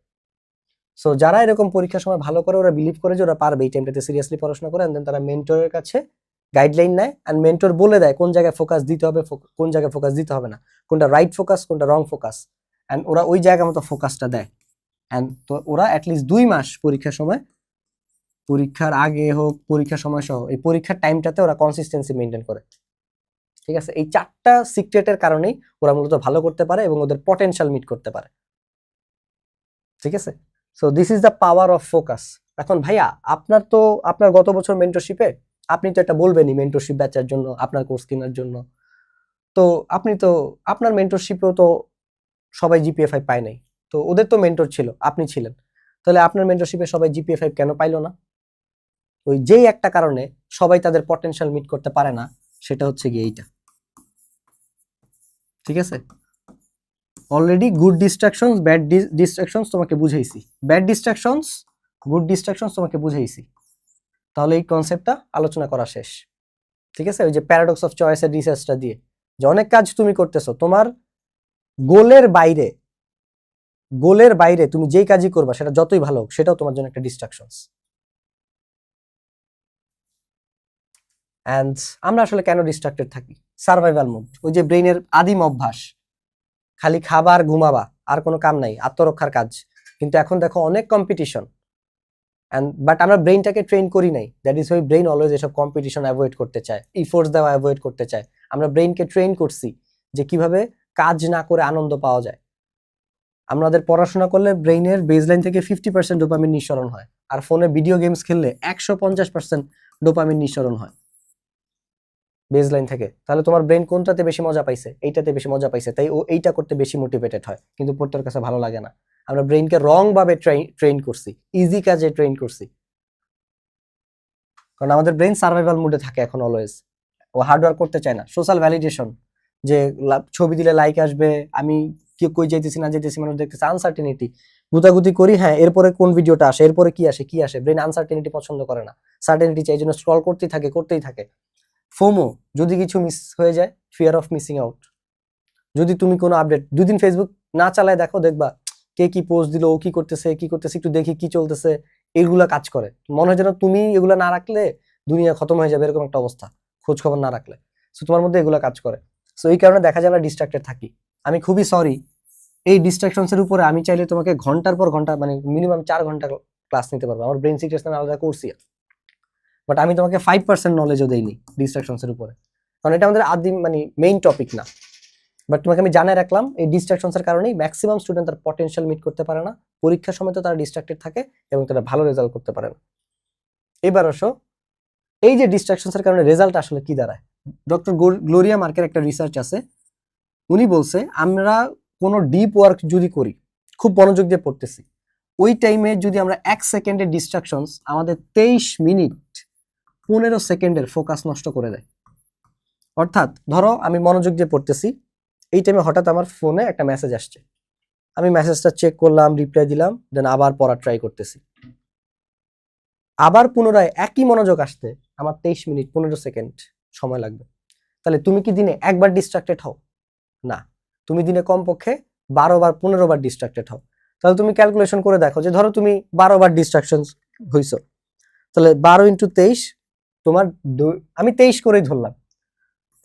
সো যারা এরকম পরীক্ষার সময় ভালো করে, ওরা বিলিভ করে যে ওরা পারবে, এই টাইমটাতে সিরিয়াসলি পড়াশোনা করে, দেন তারা মেন্টরের কাছে গাইডলাইন নেয়, অ্যান্ড মেন্টর বলে দেয় কোন জায়গায় ফোকাস দিতে হবে, কোন জায়গায় ফোকাস দিতে হবে না, কোনটা রাইট ফোকাস, কোনটা রং ফোকাস, অ্যান্ড ওরা ওই জায়গা মতো ফোকাসটা দেয়। অ্যান্ড তো ওরা অ্যাটলিস্ট 2 মাস পরীক্ষার সময়, পরীক্ষার আগে হোক, পরীক্ষার সময় সহ, এই পরীক্ষার টাইমটাতে ওরা কনসিস্টেন্সি মেনটেন করে। ঠিক আছে? এই 4টা সিক্রেটের কারণেই ওরা মূলত ভালো করতে পারে এবং ওদের পটেনশিয়াল মিট করতে পারে। ঠিক আছে? So this is the power of focus. এখন ভাইয়া আপনার গত বছর মেন্টরশিপে আপনি তো এটা বলবেনই মেন্টরশিপ ব্যাচের জন্য, আপনার কোর্স কেনার জন্য। তো আপনি তো আপনার মেন্টরশিপেও তো সবাই জিপিএ 5 পায় নাই, তো ওদের তো মেন্টর ছিল, আপনি ছিলেন, তাহলে আপনার মেন্টরশিপে সবাই জিপিএ 5 কেন পাইলো না? ওই যেই একটা কারণে সবাই তাদের পটেনশিয়াল মিট করতে পারে না, সেটা হচ্ছে গিয়ে এইটা। ঠিক আছে? Already good distractions, bad distractions তোমাকে বুঝাইছি, ব্যাড ডিস্ট্রাকশনস, গুড ডিস্ট্রাকশনস তোমাকে বুঝাইছি। তাহলে এই কনসেপ্টটা আলোচনা করা শেষ। ঠিক আছে? ওই যে প্যারাডক্স অফ চয়েসের রিসার্চটা দিয়ে, যে অনেক কাজ তুমি করতেছো, তোমার গোলের বাইরে তুমি যেই কাজই করবা, সেটা যতই ভালো হোক, সেটাও তোমার জন্য একটা ডিস্ট্রাকশনস। অ্যান্ড আমরা আসলে কেন ডিস্ট্রাক্টেড থাকি? সার্ভাইভাল মোড, ওই যে ব্রেইনের আদিম অভ্যাস, খালি খাবার, ঘুমাবা, আর কোনো কাম নাই, আত্মরক্ষার কাজ। কিন্তু এখন দেখো অনেক কম্পিটিশন, বাট আমরা ব্রেইনটাকে ট্রেন করি নাই। That is Y brain always এসব কম্পিটিশন অ্যাভয়েড করতে চায়, ইফোর্টস দেওয়া অ্যাভয়েড করতে চায়। আমরা ব্রেইনকে ট্রেন করছি যে কিভাবে কাজ না করে আনন্দ পাওয়া যায়। আমাদের পড়াশোনা করলে ব্রেইনের বেসলাইন থেকে 50% ডোপামিন নিঃসরণ হয়, আর ফোনে ভিডিও গেমস খেললে 150% ডোপামিন নিঃসরণ হয় বেসলাইন থেকে। তাহলে তোমার ব্রেইন কোনটাতে বেশি মজা পাইছে? এইটাতে বেশি মজা পাইছে, তাই ও এইটা করতে বেশি মোটিভেটেড হয়, কিন্তু পড়তে ওর কাছে ভালো লাগে না। আমরা ব্রেইনকে রং ভাবে ট্রেন করছি, ইজি কাজে ট্রেন করছি, কারণ আমাদের ব্রেইন সার্ভাইভাল মুডে থাকে এখন অলওয়েজ। ও হার্ডওয়ার্ক করতে চায় না। সোশ্যাল ভ্যালিডেশন, যে ছবি দিলে লাইক আসবে, আমি কি কই যাইতেছি না যাইতেছি, মানুষ দেখতেছে, আনসার্টেনিটি, গুতাগুতি করি, হ্যাঁ এরপরে কোন ভিডিওটা আসে, এরপরে কি আসে। ব্রেইন আনসার্টেনিটি পছন্দ করে না, সার্টেনিটি চাই, এই জন্য স্ক্রল করতেই থাকে। ফোমো, যদি কিছু মিস হয়ে যায়, ফিয়ার অফ মিসিং আউট। যদি তুমি কোনো আপডেট 2 দিন ফেসবুক না চালায় দেখবা কে কি পোস্ট দিল, ও কি করতেছে, একটু দেখি কি চলতেছে, এগুলা কাজ করে। মনে হয় যেন তুমি এগুলা না রাখলে দুনিয়া খতম হয়ে যাবে, এরকম একটা অবস্থা, খোঁজ খবর না রাখলে। সো তোমার মধ্যে এগুলা কাজ করে। সো এই কারণে দেখা যায় আমরা ডিস্ট্রাক্টেড থাকি। আমি খুবই সরি, এই ডিস্ট্রাকশনস এর উপরে আমি চাইলে তোমাকে ঘন্টার পর ঘন্টা, মানে মিনিমাম 4 ঘন্টা ক্লাস নিতে পারবো, আমার ব্রেন সিকনেস নামে আলাদা করছি, বাট আমি তোমাকে 5% নলেজও দেইনি ডিস্ট্রাকশনস এর উপরে, কারণ এটা আমাদের আদিম, মানে মেইন টপিক না। বাট তোমাকে আমি জানাই রাখলাম, এই ডিস্ট্রাকশনসের কারণেই ম্যাক্সিমাম স্টুডেন্ট তার পটেনশিয়াল মিট করতে পারে না, পরীক্ষার সময় তো তারা ডিস্ট্রাক্টেড থাকে এবং তারা ভালো রেজাল্ট করতে পারে না। এবার আসো, এই যে ডিস্ট্রাকশনসের কারণে রেজাল্ট আসলে কি দাঁড়ায়। ডক্টর গ্লোরিয়া মার্কের একটা রিসার্চ আছে, উনি বলছে আমরা কোনো ডিপ ওয়ার্ক যদি করি, খুব মনোযোগ দিয়ে পড়তেছি, ওই টাইমে যদি আমরা 1 সেকেন্ডের ডিস্ট্রাকশনস আমাদের 23 মিনিট 15 সেকেন্ডের ফোকাস নষ্ট করে দেয়। অর্থাৎ ধরো আমি মনোযোগ দিয়ে পড়তেছি, এই টাইমে হঠাৎ আমার ফোনে একটা মেসেজ আসছে, আমি মেসেজটা চেক করলাম, রিপ্লাই দিলাম, দেন আবার পড়া ট্রাই করতেছি, আবার পুনরায় একই মনোযোগ আসতে আমার 23 মিনিট 15 সেকেন্ড সময় লাগবে। তাহলে তুমি কি দিনে একবার ডিস্ট্রাক্টেড হও? না, তুমি দিনে কমপক্ষে 12 বার 15 বার ডিস্ট্রাক্টেড হও। তাহলে তুমি ক্যালকুলেশন করে দেখো যে ধরো তুমি 12 বার ডিস্ট্রাকশন হইছো, তাহলে 12 × 23 তোমার আমি 23 করেই ধরলাম,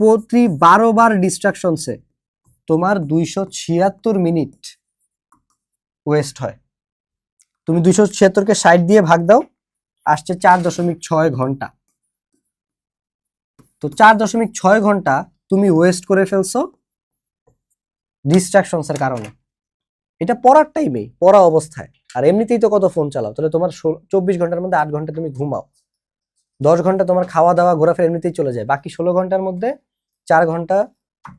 প্রতি 12 বার ডিস্ট্রাকশনসে তোমার 276 মিনিট ওয়েস্ট হয়। তুমি 276কে 60 দিয়ে ভাগ দাও, আসছে 4.6 ঘন্টা। তো 4.6 ঘন্টা তুমি ওয়েস্ট করে ফেলছো ডিস্ট্রাকশনসের কারণে। এটা পড়ার টাইমেই, পড়া অবস্থায়, আর এমনিতেই তো কত ফোন চালাও। তাহলে তোমার 24 ঘন্টার মধ্যে 8 ঘন্টা তুমি ঘুমাও, 10 ঘন্টা তোমার খাওয়া দাওয়া ঘোরাফেরা এমনিতেই চলে যায়, বাকি 16 ঘন্টার মধ্যে 4 ঘন্টা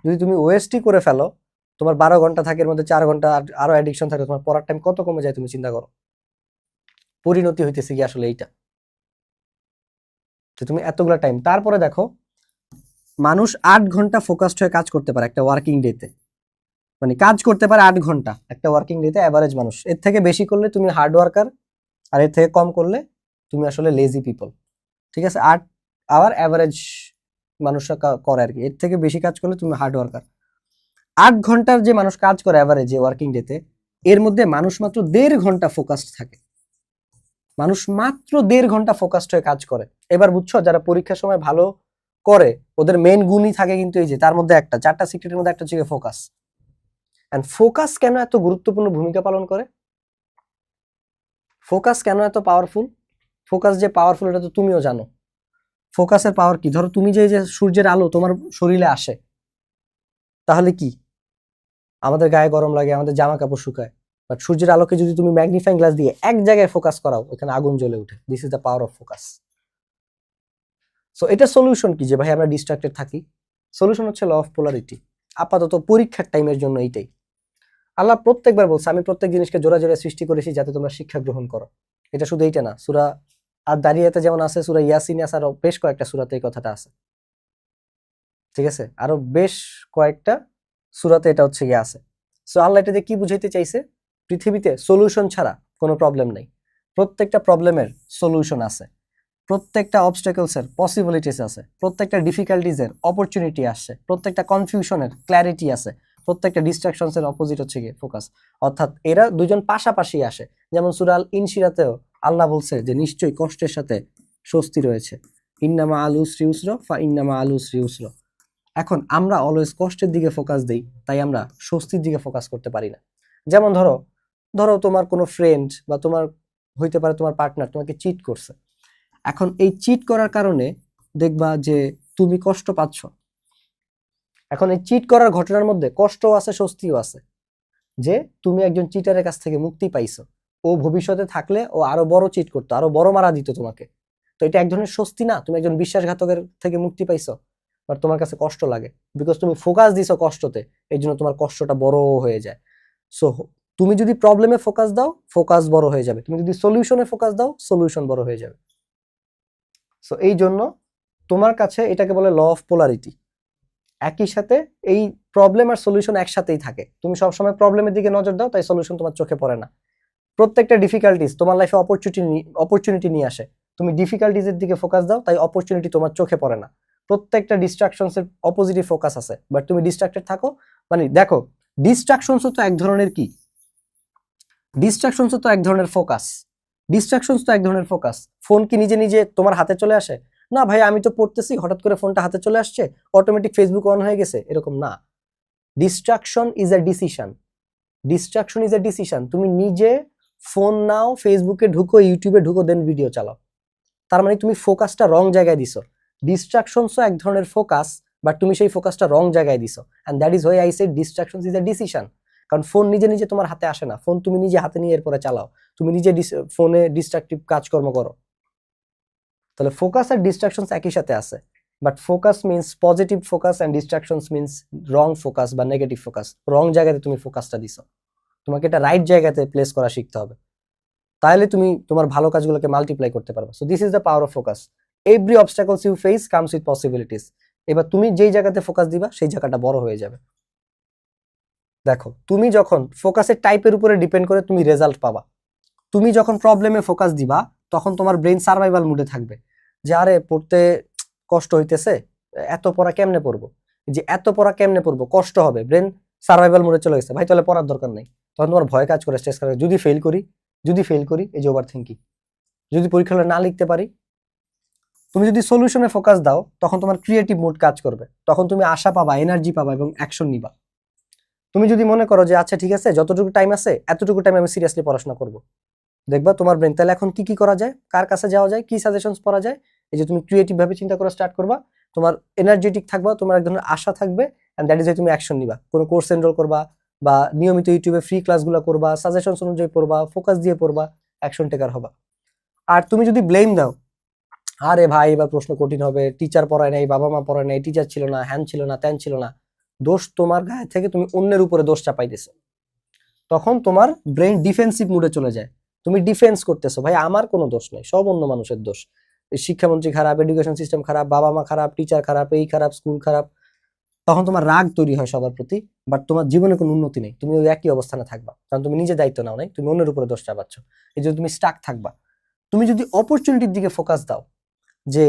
যদি তুমি ওয়েস্টই করে ফেলো, তোমার 12 ঘন্টা থাকে, এর মধ্যে 4 ঘন্টা আরো অ্যাডিকশন থাকে, তোমার পড়ার টাইম কত কমে যায় তুমি চিন্তা করো। পরিণতি হইতেছে কি আসলে এইটা, যে তুমি এতগুলা টাইম। তারপরে দেখো, মানুষ 8 ঘন্টা ফোকাসড হয়ে কাজ করতে পারে একটা ওয়ার্কিং ডেতে, মানে কাজ করতে পারে 8 ঘন্টা একটা ওয়ার্কিং ডেতে অ্যাভারেজ মানুষ। এর থেকে বেশি করলে তুমি হার্ড ওয়ার্কার, আর এর থেকে কম করলে তুমি আসলে লেজি পিপল। ঠিক আছে, 8 আওয়ার অ্যাভারেজ মানুষরা করে আর কি, এর থেকে বেশি কাজ করলে তুমি হার্ড ওয়ার্কার। 8 ঘন্টার যে মানুষ কাজ করে অ্যাভারেজে ওয়ার্কিং ডেতে, এর মধ্যে মানুষ মাত্র 1.5 ঘন্টা ফোকাসড থাকে, মানুষ মাত্র 1.5 ঘন্টা ফোকাসড হয়ে কাজ করে। এবার বুঝছো, যারা পরীক্ষার সময় ভালো করে ওদের মেন গুণই থাকে কিন্তু এই যে, তার মধ্যে একটা, 4টা সিক্রেটের মধ্যে একটা হচ্ছে ফোকাস। এন্ড ফোকাস কেন এত গুরুত্বপূর্ণ ভূমিকা পালন করে, ফোকাস কেন এত পাওয়ারফুল, ফোকাস যে পাওয়ারফুল এটা তো তুমিও জানো। ফোকাসের পাওয়ার কি, ধরো তুমি যে সূর্যের আলো তোমার শরীরে আসে, তাহলে কি আমাদের গায়ে গরম লাগে, আমাদের জামা কাপড় শুকায়, বাট সূর্যের আলোকে যদি তুমি ম্যাগনিফাইং গ্লাস দিয়ে এক জায়গায় ফোকাস করাও, ওখানে আগুন জ্বলে ওঠে। This is the power of focus. So এটা সলিউশন কি যে ভাই আমরা ডিস্ট্রাক্টেড থাকি? সলিউশন হচ্ছে ল অফ পোলারিটি। আপাতত পরীক্ষার টাইমের জন্য এইটাই। আল্লাহ প্রত্যেকবার বলছে আমি প্রত্যেক জিনিসকে জোড়া জোড়া সৃষ্টি করেছি যাতে তোমরা শিক্ষা গ্রহণ করো। এটা শুধু এইটা না, সূরা আদ-দারিয়াতে যেমন আছে, সূরা ইয়াসিনে আছে, আরো বেশ কয়েকটা সূরাতে এই কথাটা আছে। ঠিক আছে, আরো বেশ কয়েকটা সূরাতে এটা হচ্ছে গিয়ে আছে। সো আল্লাহ এটা দিয়ে কি বুঝাইতে চাইছে? পৃথিবীতে সলিউশন ছাড়া কোনো প্রবলেম নেই, প্রত্যেকটা প্রবলেমের সলিউশন আছে, প্রত্যেকটা অবস্টাকলসের পসিবিলিটিস আছে, প্রত্যেকটা ডিফিকাল্টিজের অপরচুনিটি আসছে, প্রত্যেকটা কনফিউশনের ক্ল্যারিটি আছে, প্রত্যেকটা ডিস্ট্রাকশনসের অপোজিট হচ্ছে গিয়ে ফোকাস। অর্থাৎ এরা দুজন পাশাপাশি আসে। যেমন সূরা আল ইনশিরাতেও আল্লাহ বলছে যে নিশ্চয়ই কষ্টের সাথে স্বস্তি রয়েছে, ইন্নামা আল উসরি ইউসরা ফা ইন্নামা আল উসরি ইউসরা। এখন আমরা অলওয়েজ কষ্টের দিকে ফোকাস দেই, তাই আমরা স্বস্তির দিকে ফোকাস করতে পারি না। যেমন ধরো তোমার কোনো ফ্রেন্ড বা তোমার হইতে পারে তোমার পার্টনার তোমাকে চিট করছে, এখন এই চিট করার কারণে দেখবা যে তুমি কষ্ট পাচ্ছ। এখন এই চিট করার ঘটনার মধ্যে কষ্টও আছে, স্বস্তিও আছে, যে তুমি একজন চিটারের কাছ থেকে মুক্তি পাইছো। ও ভবিষ্যতে থাকলে ও আরো বড় চিট করতো, আরো বড় মারা দিত তোমাকে। তো এটা এক ধরনের স্বস্তি না? তুমি একজন বিশ্বাসঘাতকের থেকে মুক্তি পাইছো, বাট তোমার কাছে কষ্ট লাগে, বিকজ তুমি ফোকাস দিছো কষ্টতে, এই জন্য তোমার কষ্টটা বড় হয়ে যায়। সো তুমি যদি প্রবলেমে ফোকাস দাও, ফোকাস বড় হয়ে যাবে, তুমি যদি সলিউশনে ফোকাস দাও, সলিউশন বড় হয়ে যাবে। সো এই জন্য তোমার কাছে এটাকে বলে ল অফ পোলারিটি। একই সাথে এই প্রবলেম আর সলিউশন একসাথেই থাকে। তুমি সবসময় প্রবলেমের দিকে নজর দাও, তাই সলিউশন তোমার চোখে পড়ে না। প্রত্যেকটা ডিফিকাল্টিস তোমার লাইফে অপরচুনিটি নিয়ে আসে, তুমি ডিফিকাল্টিজের দিকে ফোকাস দাও, তাই অপরচুনিটি তোমার চোখে পড়ে না। প্রত্যেকটা ডিস্ট্রাকশনস এর অপোজিটে ফোকাস আছে, বাট তুমি ডিস্ট্রাক্টেড থাকো। মানে দেখো, ডিস্ট্রাকশনস তো এক ধরনের কি, ডিস্ট্রাকশনস তো এক ধরনের ফোকাস, ডিস্ট্রাকশনস তো এক ধরনের ফোকাস। ফোন কি নিজে নিজে তোমার হাতে চলে আসে? না ভাই, আমি তো পড়তেছি, হঠাৎ করে ফোনটা হাতে চলে আসছে, অটোমেটিক ফেসবুক অন হয়ে গেছে, এরকম না। Distraction is a decision, distraction is a decision. তুমি নিজে ফোন নাও, ফেসবুকে ঢুকো, ইউটিউবে ঢুকো, দেন ভিডিও চালাও, তার মানে তুমি ফোকাসটা রং জায়গায় দিছো। ডিস্ট্রাকশনসও এক ধরনের ফোকাস, বাট তুমি সেই ফোকাসটা রং জায়গায় দিছো, and that is why I said distractions is a decision. কারণ ফোন নিজে নিজে তোমার হাতে আসে না, ফোন তুমি নিজে হাতে নিয়ে এরপরে চালাও, তুমি নিজে ফোনে ডিস্ট্রাকটিভ কাজকর্ম করো। তাহলে ফোকাস আর ডিস্ট্রাকশনস একই সাথে আছে, but focus means positive focus and distractions means wrong focus বা নেগেটিভ ফোকাস। রং জায়গাতে তুমি ফোকাসটা দিছো, তোমাকে এটা রাইট জায়গাতে প্লেস করা শিখতে হবে, তাহলে তুমি তোমার ভালো কাজগুলোকে মাল্টিপ্লাই করতে পারবে। So this is the power of focus. Every obstacles you face comes with possibilities. এবার তুমি যেই জায়গাতে ফোকাস দিবা সেই জায়গাটা বড় হয়ে যাবে। দেখো, তুমি যখন ফোকাসের টাইপের উপরে ডিপেন্ড করে তুমি রেজাল্ট পাবা। তুমি যখন প্রবলেমে ফোকাস দিবা তখন তোমার ব্রেন সার্ভাইভাল মুডে থাকবে, যে আরে পড়তে কষ্ট হইতেছে, এত পড়া কেমনে পড়বো, যে এত পড়া কেমনে পড়বো, কষ্ট হবে, ব্রেন সার্ভাইভাল মুডে চলে গেছে, ভাই তাহলে পড়ার দরকার নেই। তখন তোমার ভয় কাজ করে, স্ট্রেস কাজ করে, যদি ফেল করি, এই যে ওভার থিঙ্কিং, যদি পরীক্ষা হলে না লিখতে পারি। তুমি যদি সলিউশনে ফোকাস দাও তখন তোমার ক্রিয়েটিভ মুড কাজ করবে, তখন তুমি আশা পাবা, এনার্জি পাবা এবং অ্যাকশন নিবা। তুমি যদি মনে করো যে আচ্ছা ঠিক আছে, যতটুকু টাইম আছে এতটুকু টাইম আমি সিরিয়াসলি পড়াশোনা করব, দেখবা তোমার ব্রেন তাহলে এখন কি কি করা যায়, কার কাছে যাওয়া যায়, কি সাজেশনস পড়া যায়, এই যে তুমি ক্রিয়েটিভ ভাবে চিন্তা করা স্টার্ট করবা, তোমার এনার্জেটিক থাকবা, তোমার এক ধরনের আশা থাকবে, এন্ড দ্যাট ইজ তুমি অ্যাকশন নিবা। কোনো কোর্স এনরোল করবা বা নিয়মিত ইউটিউবে ফ্রি ক্লাসগুলো করবা, সাজেশনস অনুযায়ী পড়বা, ফোকাস দিয়ে পড়বা, অ্যাকশন টেকার হবা। আর তুমি যদি ব্লেম দাও, আরে ভাই এবার প্রশ্ন কঠিন হবে, টিচার পড়ায় নাই, বাবা মা পড়ায় নাই, টিচার ছিল না, হ্যান ছিল না, ত্যান ছিল না, দোষ তোমার গায়ে থেকে তুমি অন্যের উপরে দোষ চাপাইতেছো, তখন তোমার ব্রেন ডিফেন্সিভ মুডে চলে যায়। তুমি ডিফেন্স করতেছো, ভাই আমার কোনো দোষ নেই, সব অন্য মানুষের দোষ, শিক্ষামন্ত্রী খারাপ, এডুকেশন সিস্টেম খারাপ, বাবা মা খারাপ, টিচার খারাপ, এই খারাপ, স্কুল খারাপ। তখন তোমার রাগ তৈরি হয় সবার প্রতি, বাট তোমার জীবনে কোনো উন্নতি নেই, তুমি ওই একই অবস্থানে থাকবা, কারণ তুমি নিজে দায়িত্ব নাও নাই, তুমি অন্যের উপরে দোষ চাপাচ্ছ, এই জন্য তুমি স্টাক থাকবা। তুমি যদি অপরচুনিটির দিকে ফোকাস দাও, যে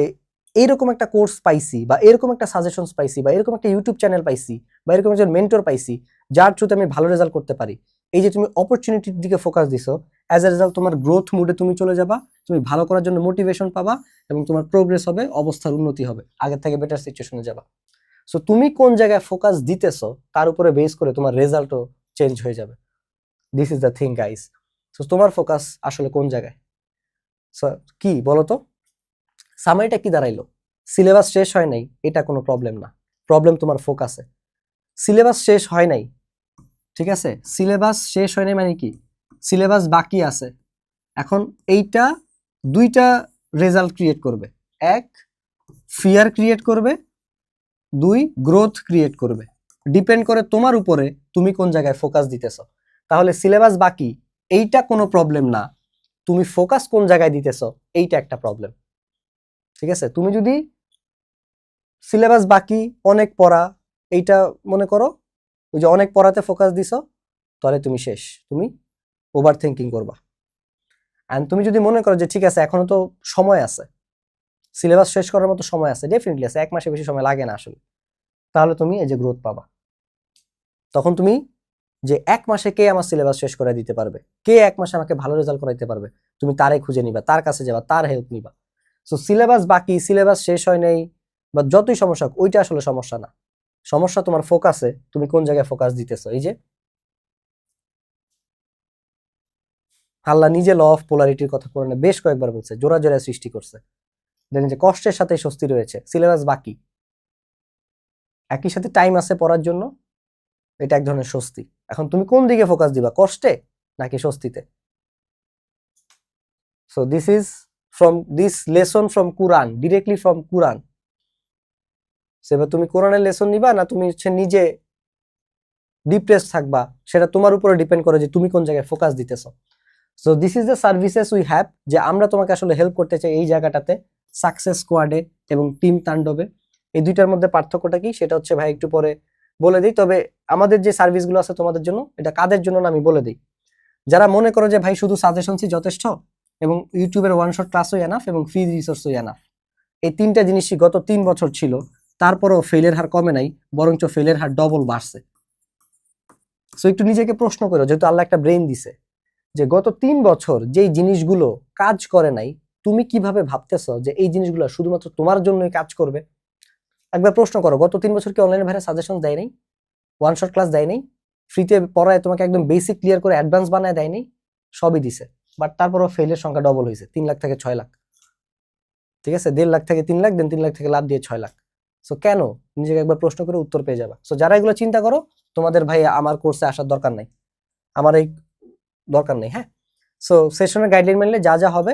এরকম একটা কোর্স পাইছি, বা এরকম একটা সাজেশনস পাইছি, বা এরকম একটা ইউটিউব চ্যানেল পাইছি, বা এরকম একজন মেন্টর পাইছি যার থ্রুতে আমি ভালো রেজাল্ট করতে পারি, এই যে তুমি অপরচুনিটির দিকে ফোকাস দিছো, অ্যাজ এ রেজাল্ট তোমার গ্রোথ মুডে তুমি চলে যাবা, তুমি ভালো করার জন্য মোটিভেশন পাবা এবং তোমার প্রোগ্রেস হবে, অবস্থার উন্নতি হবে, আগের থেকে বেটার সিচুয়েশনে যাবা। সো তুমি কোন জায়গায় ফোকাস দিতেছো তার উপরে বেস করে তোমার রেজাল্টও চেঞ্জ হয়ে যাবে। This is the thing guys. So তোমার ফোকাস আসলে কোন জায়গায়? সো কি বলো তো, সামারিটা কি দাঁড়াইলো? সিলেবাস শেষ হয় নাই এটা কোনো প্রবলেম না, প্রবলেম তোমার ফোকাসে। সিলেবাস শেষ হয় নাই, ঠিক আছে, সিলেবাস শেষ হয় নাই মানে কি, সিলেবাস বাকি আছে। এখন এইটা দুইটা রেজাল্ট ক্রিয়েট করবে, এক ফিয়ার ক্রিয়েট করবে, দুই গ্রোথ ক্রিয়েট করবে। ডিপেন্ড করে তোমার উপরে তুমি কোন জায়গায় ফোকাস দিতেছো। তাহলে সিলেবাস বাকি এইটা কোনো প্রবলেম না, তুমি ফোকাস কোন জায়গায় দিতেছো এইটা একটা প্রবলেম। ঠিক আছে, তুমি যদি সিলেবাস বাকি, অনেক পড়া, এইটা মনে করো ওই যে অনেক পড়াতে ফোকাস দিছো, তাহলে তুমি শেষ, তুমি ওভার থিঙ্কিং করবা। এন্ড তুমি যদি মনে করো যে ঠিক আছে এখনো তো সময় আছে, সিলেবাস শেষ করার মতো সময় আছে, ডেফিনেটলি আছে, 1 মাসের বেশি সময় লাগে না আসলে, তাহলে তুমি এই যে গ্রোথ পাবা। তখন তুমি যে 1 মাসে কে আমার সিলেবাস শেষ করে দিতে পারবে, কে 1 মাসে আমাকে ভালো রেজাল্ট করাইতে পারবে, তুমি তারে খুঁজে নিবা, তার কাছে যাবা, তার হেল্প নিবা। সো সিলেবাস বাকি, সিলেবাস শেষ হয় নাই বা যতই সমস্যা হোক, ওইটা আসলে সমস্যা না, সমস্যা তোমার ফোকাসে, তুমি কোন জায়গায় ফোকাস দিতেছো। এই যে আল্লাহ নিজে ল অফ পোলারিটির কথা কোরআনে বেশ কয়েকবার বলছে, জোড়া জোড়া সৃষ্টি করছে, দেখেন যে কষ্টের সাথে স্বস্তি রয়েছে, সিলেবাস বাকি, একই সাথে টাইম আছে পড়ার জন্য, এটা এক ধরনের স্বস্তি। এখন তুমি কোন দিকে ফোকাস দিবা, কষ্টে নাকি স্বস্তিতে? So this is from this lesson from Quran, directly from Quran. সেবার তুমি কোরআনের লেসন নিবা না তুমি হচ্ছে নিজে ডিপ্রেস থাকবা, সেটা তোমার উপরে ডিপেন্ড করে যে তুমি কোন জায়গায় ফোকাস দিতেছো। So this is the services we have, যে আমরা তোমাকে আসলে হেল্প করতে চাই এই জায়গাটাতে, সাকসেস স্কোয়াডে এবং টিম তাণ্ডবে। এই দুইটার মধ্যে পার্থক্যটা কি সেটা হচ্ছে ভাই একটু পরে বলে দিই। তবে আমাদের যে সার্ভিসগুলো আছে তোমাদের জন্য, এটা কাদের জন্য না আমি বলে দিই। যারা মনে করো যে ভাই শুধু সাজেশনসই যথেষ্ট এবং ইউটিউবের ওয়ান শট ক্লাসও এনাফ এবং ফ্রি রিসোর্সও এনাফ, এই তিনটা জিনিসই গত 3 বছর ছিল, তারপরেও ফেলের হার কমে নাই, বরঞ্চ ফেলের হার ডবল বাড়ছে। সো একটু নিজেকে প্রশ্ন করো, যেহেতু আল্লাহ একটা ব্রেন দিছে, যে গত 3 বছর যেই জিনিসগুলো কাজ করে নাই, তুমি কিভাবে ভাবতেছো যে এই জিনিসগুলো শুধুমাত্র তোমার জন্যই কাজ করবে? একবার প্রশ্ন করো, গত 3 বছর কি অনলাইনে ভাইরা সাজেশন দেয় নাই, ওয়ান শট ক্লাস দেয় নাই, ফ্রিতে পড়ায় তোমাকে একদম বেসিক ক্লিয়ার করে অ্যাডভান্স বানায় দেয় নাই? সবই দিছে, বাট তারপরও ফেলের সংখ্যা ডবল হয়েছে, 3 লাখ থেকে 6 লাখ। ঠিক আছে, 1.5 লাখ থেকে 3 লাখ, দেন 3 লাখ থেকে লাভ দিয়ে 6 লাখ। সো কেন, নিজেকে একবার প্রশ্ন করে উত্তর পেয়ে যাবা। সো যারা এগুলো চিন্তা করো, তোমাদের ভাই আমার কোর্সে আসার দরকার নাই, আমার এই দরকার নেই। হ্যাঁ, সো সেশনের গাইডলাইন মানলে যা যা হবে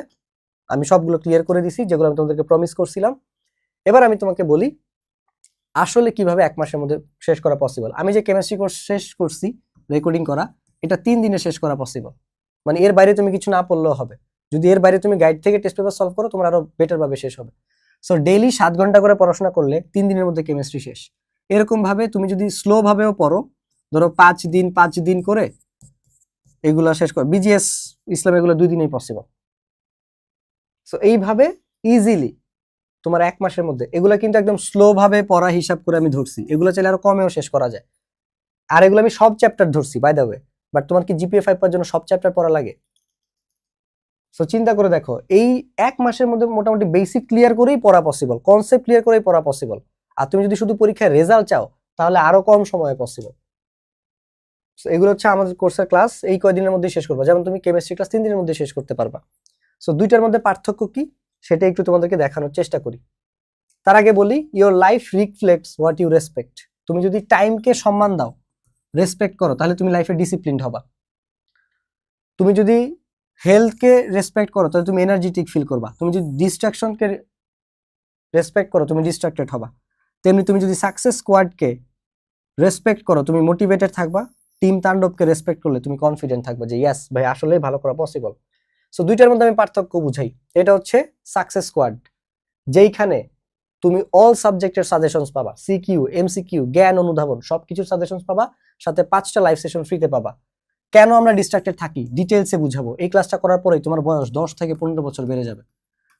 আমি সবগুলো ক্লিয়ার করে দিছি, যেগুলো আমি তোমাদেরকে প্রমিস করছিলাম। এবার আমি তোমাকে বলি আসলে কিভাবে 1 মাসের মধ্যে শেষ করা পসিবল। আমি যে কেমিস্ট্রি কোর্স শেষ করছি রেকর্ডিং করা, এটা 3 দিনে শেষ করা পসিবল। মানে এর বাইরে তুমি কিছু না পড়লেও হবে। যদি এর বাইরে তুমি গাইড থেকে টেস্ট পেপার সলভ করো, তোমার আরো বেটার ভাবে শেষ হবে। সো ডেইলি 7 ঘন্টা করে পড়াশোনা করলে 3 দিনের মধ্যে কেমিস্ট্রি শেষ। এরকম ভাবে তুমি যদি স্লো ভাবেও পড়ো, ধরো 5 দিন করে এগুলা শেষ করো, বিজিএস ইসলাম এগুলো 2 দিনেই পসিবল। সো এইভাবে ইজিলি তোমার 1 মাসের মধ্যে, এগুলা কিন্তু একদম স্লো ভাবে পড়া হিসাব করে আমি ধরছি, এগুলো চাইলে আরো কমেও শেষ করা যায়। আর এগুলো আমি সব চ্যাপ্টার ধরছি বাই দ্য ওয়ে, বাট তোমার কি জিপিএ 5 পাওয়ার জন্য সব চ্যাপ্টার পড়া লাগে? সো চিন্তা করে দেখো, এই 1 মাসের মধ্যে মোটামুটি বেসিক ক্লিয়ার করেই পড়া পসিবল, কনসেপ্ট ক্লিয়ার করেই পড়া পসিবল। আর তুমি যদি শুধু পরীক্ষায় রেজাল্ট চাও, তাহলে আরো কম সময়ে পসিবল। এগুলো হচ্ছে আমাদের কোর্সের ক্লাস, এই কয়দিনের মধ্যে শেষ করবা। যেমন তুমি কেমিস্ট্রি ক্লাস 3 দিনের মধ্যে শেষ করতে পারবা। সো দুইটার মধ্যে পার্থক্য কি সেটা একটু তোমাদেরকে দেখানোর চেষ্টা করি। তার আগে বলি, your life reflects what you respect. তুমি যদি টাইমকে সম্মান দাও, রেসপেক্ট করো, তাহলে তুমি লাইফে ডিসিপ্লিনড হবা। তুমি যদি হেলথকে রেসপেক্ট করো, তাহলে তুমি এনার্জেটিক ফিল করবা। তুমি যদি ডিস্ট্রাকশনকে রেসপেক্ট করো, তুমি ডিস্ট্রাক্টেড হবা। তেমনি তুমি যদি সাকসেস স্কোয়াডকে রেসপেক্ট করো, তুমি মোটিভেটেড থাকবা। টিম তাণ্ডবকে রেসপেক্ট করলে তুমি কনফিডেন্ট থাকবে যে ইয়েস ভাই, আসলেই ভালো করা পসিবল। সো দুইটার মধ্যে আমি পার্থক্য বুঝাই। এটা হচ্ছে সাকসেস স্কোয়াড, যেইখানে তুমি অল সাবজেক্টের সাজেশনস পাবা, সিকিউ, এমসিকিউ, জ্ঞান অনুধাবন সবকিছুর সাজেশনস পাবা, সাথে 5টা লাইভ সেশন ফ্রিতে পাবা। কেন আমরা ডিস্ট্রাক্টেড থাকি ডিটেইলসে বুঝাবো। এই ক্লাসটা করার পরেই তোমার বয়স 10 থেকে 15 বছর বেড়ে যাবে।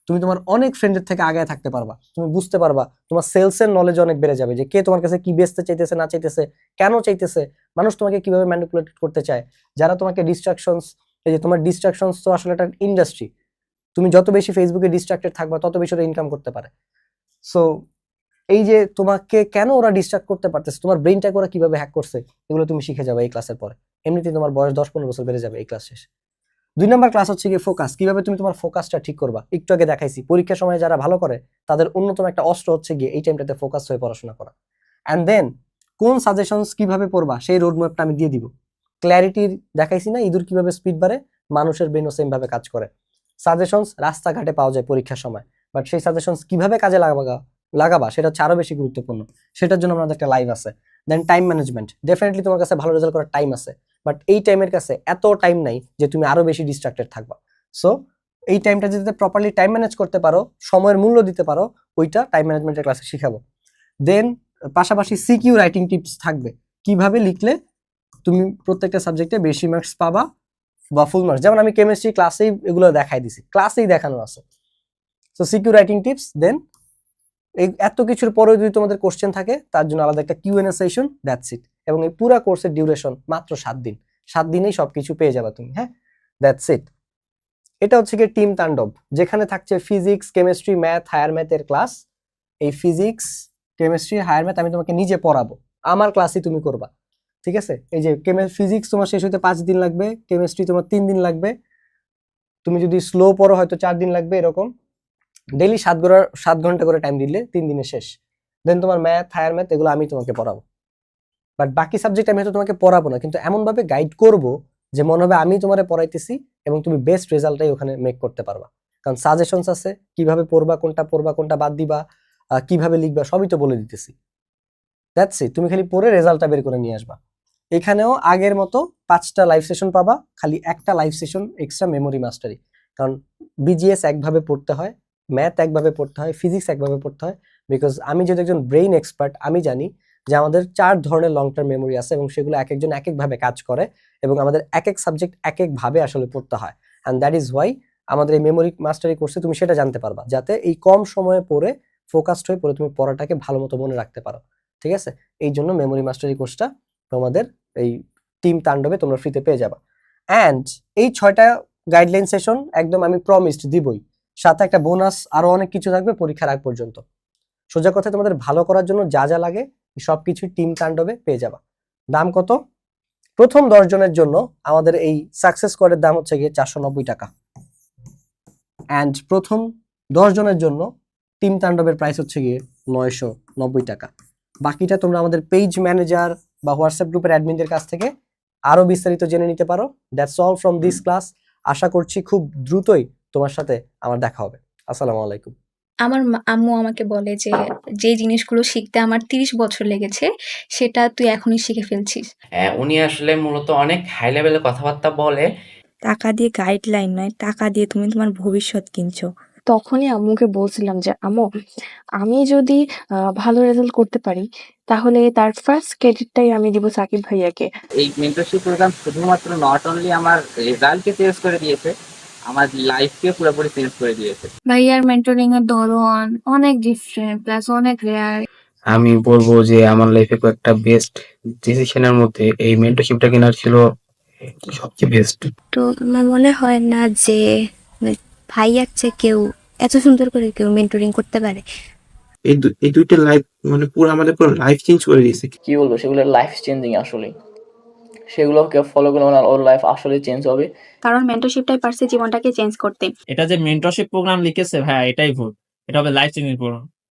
তুমি তোমার অনেক ফ্রেন্ডের থেকে আগে থাকতে পারবা। তুমি বুঝতে পারবা, তোমার সেলসের নলেজ অনেক বেড়ে যাবে, যে কে তোমার কাছে কি বেচতে চাইতেছে না চাইতেছে, কেন চাইতেছে, মানুষ তোমাকে কিভাবে ম্যানিপুলেট করতে চায়, যারা তোমাকে ডিস্ট্রাকশনস, এই যে তোমার ডিস্ট্রাকশনস তো আসলে একটা ইন্ডাস্ট্রি। তুমি যত বেশি ফেসবুকে ডিস্ট্রাক্টেড থাকবা, তত বেশি ওরা ইনকাম করতে পারে। সো এই যে তোমাকে কেন ওরা ডিস্ট্রাক্ট করতে পারতেছে, তোমার ব্রেইনটাকে ওরা কিভাবে হ্যাক করছে, এগুলো তুমি শিখে যাবে এই ক্লাসের পরে। এমনিতেই তোমার বয়স 10-15 বছর বেড়ে যাবে এই ক্লাস শেষ। 2 নম্বর ক্লাস হচ্ছে গিয়ে ফোকাস, কিভাবে তুমি তোমার ফোকাসটা ঠিক করবা। একটু আগে দেখাইছি, পরীক্ষার সময় যারা ভালো করে তাদের অন্যতম একটা অস্ত্র হচ্ছে গিয়ে এই টাইমটাতে ফোকাস হয়ে পড়াশোনা করা। অ্যান্ড দেন কোন সাজেশনস কিভাবে পড়বা সেই রোড ম্যাপটা আমি দিয়ে দিব। ক্ল্যারিটি দেখাইছি না, ইঁদুর কিভাবে স্পিড বাড়ে, মানুষের ব্রেনও সেম ভাবে কাজ করে। সাজেশনস রাস্তাঘাটে পাওয়া যায় পরীক্ষার সময়, বাট সেই সাজেশনস কিভাবে কাজে লাগাবা সেটা হচ্ছে আরো বেশি গুরুত্বপূর্ণ। সেটার জন্য আমাদের একটা লাইভ আছে। দেন টাইম ম্যানেজমেন্ট, ডেফিনেটলি তোমার কাছে ভালো রেজাল্ট করার টাইম আছে, বাট এই টাইমের কাছে এত টাইম নাই যে তুমি আরো বেশি ডিস্ট্রাক্টেড থাকবা। সো এই টাইমটা যদি প্রপারলি টাইম ম্যানেজ করতে পারো, সময়ের মূল্য দিতে পারো, ওইটা টাইম ম্যানেজমেন্টের ক্লাসে শিখাবো। দেন পাশাপাশি সিকিউ রাইটিং টিপস থাকবে, কিভাবে লিখলে তুমি প্রত্যেকটা সাবজেক্টে বেশি মার্কস পাবা বা ফুল মার্কস। যেমন আমি কেমিস্ট্রি ক্লাসেই এগুলো দেখাই দিছি, ক্লাসেই দেখানো আছে। So CQ writing tips. Then এই এত কিছুর পরেও যদি তোমাদের কোশ্চেন থাকে, তার জন্য আলাদা একটা কিউএনএ সেশন, দ্যাটস ইট। এবং এই পুরো কোর্সের ডিউরেশন মাত্র 7 দিন। 7 দিনেই সবকিছু পেয়ে যাবে তুমি। হ্যাঁ, দ্যাটস ইট। এটা হচ্ছে কি টিম তাণ্ডব, যেখানে থাকছে ফিজিক্স, কেমিস্ট্রি, ম্যাথ, হায়ার ম্যাথের ক্লাস। এই ফিজিক্স, কেমিস্ট্রি, হায়ার ম্যাথ আমি তোমাকে নিজে পড়াবো, আমার ক্লাসই তুমি করবা। ঠিক আছে, এই যে ফিজিক্স তোমার শেষ হতে 5 দিন লাগবে, কেমিস্ট্রি তোমার 3 দিন লাগবে, তুমি যদি স্লো পড়ো হয়তো 4 দিন লাগবে, এরকম ডেইলি 7 ঘন্টা করে টাইম দিলে 3 দিনে শেষ। দেন তোমার ম্যাথ, হায়ার ম্যাথ এগুলো আমি তোমাকে পড়াবো, বাট বাকি সাবজেক্ট আমি হয়তো তোমাকে পড়াবো না, কিন্তু এমন ভাবে গাইড করব যে মনে হবে আমি তোমারে পড়াইতেছি, এবং তুমি বেস্ট রেজাল্টটাই ওখানে মেক করতে পারবা। কারণ সাজেশনস আছে, কিভাবে পড়বা, কোনটা বাদ দিবা, কিভাবে লিখবা, সবই তো বলে দিতেছি। দ্যাটস ইট, তুমি খালি পড়ে রেজাল্টটা বের করে নিয়ে আসবা। এখানেও আগের মতো 5টা লাইভ সেশন পাবা, খালি একটা লাইভ সেশন এক্সট্রা মেমোরি মাস্টারি। কারণ বিজিএস একভাবে পড়তে হয়, ম্যাথ একভাবে পড়তে হয়, ফিজিক্স একভাবে পড়তে হয়, বিকজ আমি যেহেতু একজন ব্রেইন এক্সপার্ট, আমি জানি যে আমাদের 4 ধরনের লং টার্ম মেমোরি আছে, এবং সেগুলো এক একজন এক একভাবে কাজ করে, এবং আমাদের এক এক সাবজেক্ট এক একভাবে আসলে পড়তে হয়। অ্যান্ড দ্যাট ইজ ওয়াই আমাদের এই মেমোরি মাস্টারি কোর্সে তুমি সেটা জানতে পারবা, যাতে এই কম সময়ে পড়ে ফোকাসড হয়ে পড়ে তুমি পড়াটাকে ভালো মতো মনে রাখতে পারো। ঠিক আছে, এই জন্য মেমোরি মাস্টারি কোর্সটা তোমাদের এই টিম তাণ্ডবে তোমরা ফ্রিতে পেয়ে যাবা। অ্যান্ড এই 6টা গাইডলাইন সেশন একদম আমি প্রমিসড দিবই, সাথে একটা বোনাস আরো অনেক কিছু থাকবে পরীক্ষার আগ পর্যন্ত। সোজা কথা, তোমাদের ভালো করার জন্য যা যা লাগে সবকিছু টিম তাণ্ডবে পেয়ে যাবা। দাম কত? প্রথম 10 জনের জন্য আমাদের এই সাকসেস স্কোয়াডের দাম হচ্ছে গিয়ে 490 টাকা। অ্যান্ড প্রথম 10 জনের জন্য টিম তাণ্ডবের প্রাইস হচ্ছে গিয়ে 990 টাকা। বাকিটা তোমরা আমাদের পেজ ম্যানেজার বা হোয়াটসঅ্যাপ গ্রুপের অ্যাডমিনদের কাছ থেকে আরো বিস্তারিত জেনে নিতে পারো। That's all from this class. আশা করছি খুব দ্রুতই তোমার সাথে আমার দেখা হবে। আসসালামু আলাইকুম। আমার আম্মু আমাকে বলে যে, যে জিনিসগুলো শিখতে আমার 30 বছর লেগেছে, সেটা তুই এখনই শিখে ফেলছিস। উনি আসলে মূলত অনেক হাই লেভেলে কথাবার্তা বলে। টাকা দিয়ে গাইডলাইন নয়, টাকা দিয়ে তুমি তোমার ভবিষ্যৎ কিনছো। তখনই আম্মুকে বলছিলাম যে, আম্মু, আমি যদি ভালো রেজাল্ট করতে পারি, তাহলে তার ফার্স্ট ক্রেডিটটাই আমি দিব সাকিব ভাইয়াকে। এই মেন্টরশিপ প্রোগ্রাম শুধুমাত্র নট অনলি আমার রেজাল্টকে চেঞ্জ করে দিয়েছে, আমার লাইফকে পুরোপুরি চেঞ্জ করে দিয়েছে। ভাইয়ার মেন্টরিং এর ধরন অনেক ডিফারেন্ট, প্লাস অনেক রেয়ার। আমি বলবো যে আমার লাইফে একটা বেস্ট ডিসিশনের মধ্যে এই মেন্টরশিপটা কেনার ছিল সবচেয়ে বেস্ট। তো আমার মনে হয় না যে ভাইয়ার চেয়ে কেউ এত সুন্দর করে কেউ মেন্টরিং করতে পারে। এই দুইটা লাইফ মানে পুরো আমাদের পুরো লাইফ চেঞ্জ করে দিয়েছে। কি বলবো, সেগুলো লাইফ চেঞ্জিং আসলে। সেগুলোকে ফলো করলে ওর লাইফ আসলে চেঞ্জ হবে। কারণ মেন্টরশিপটাই পারছে জীবনটাকে চেঞ্জ করতে। এটা যে মেন্টরশিপ প্রোগ্রাম লিখেছে ভাই, এটাই ভুল। এটা হবে লাইফ চেঞ্জিং প্রোগ্রাম।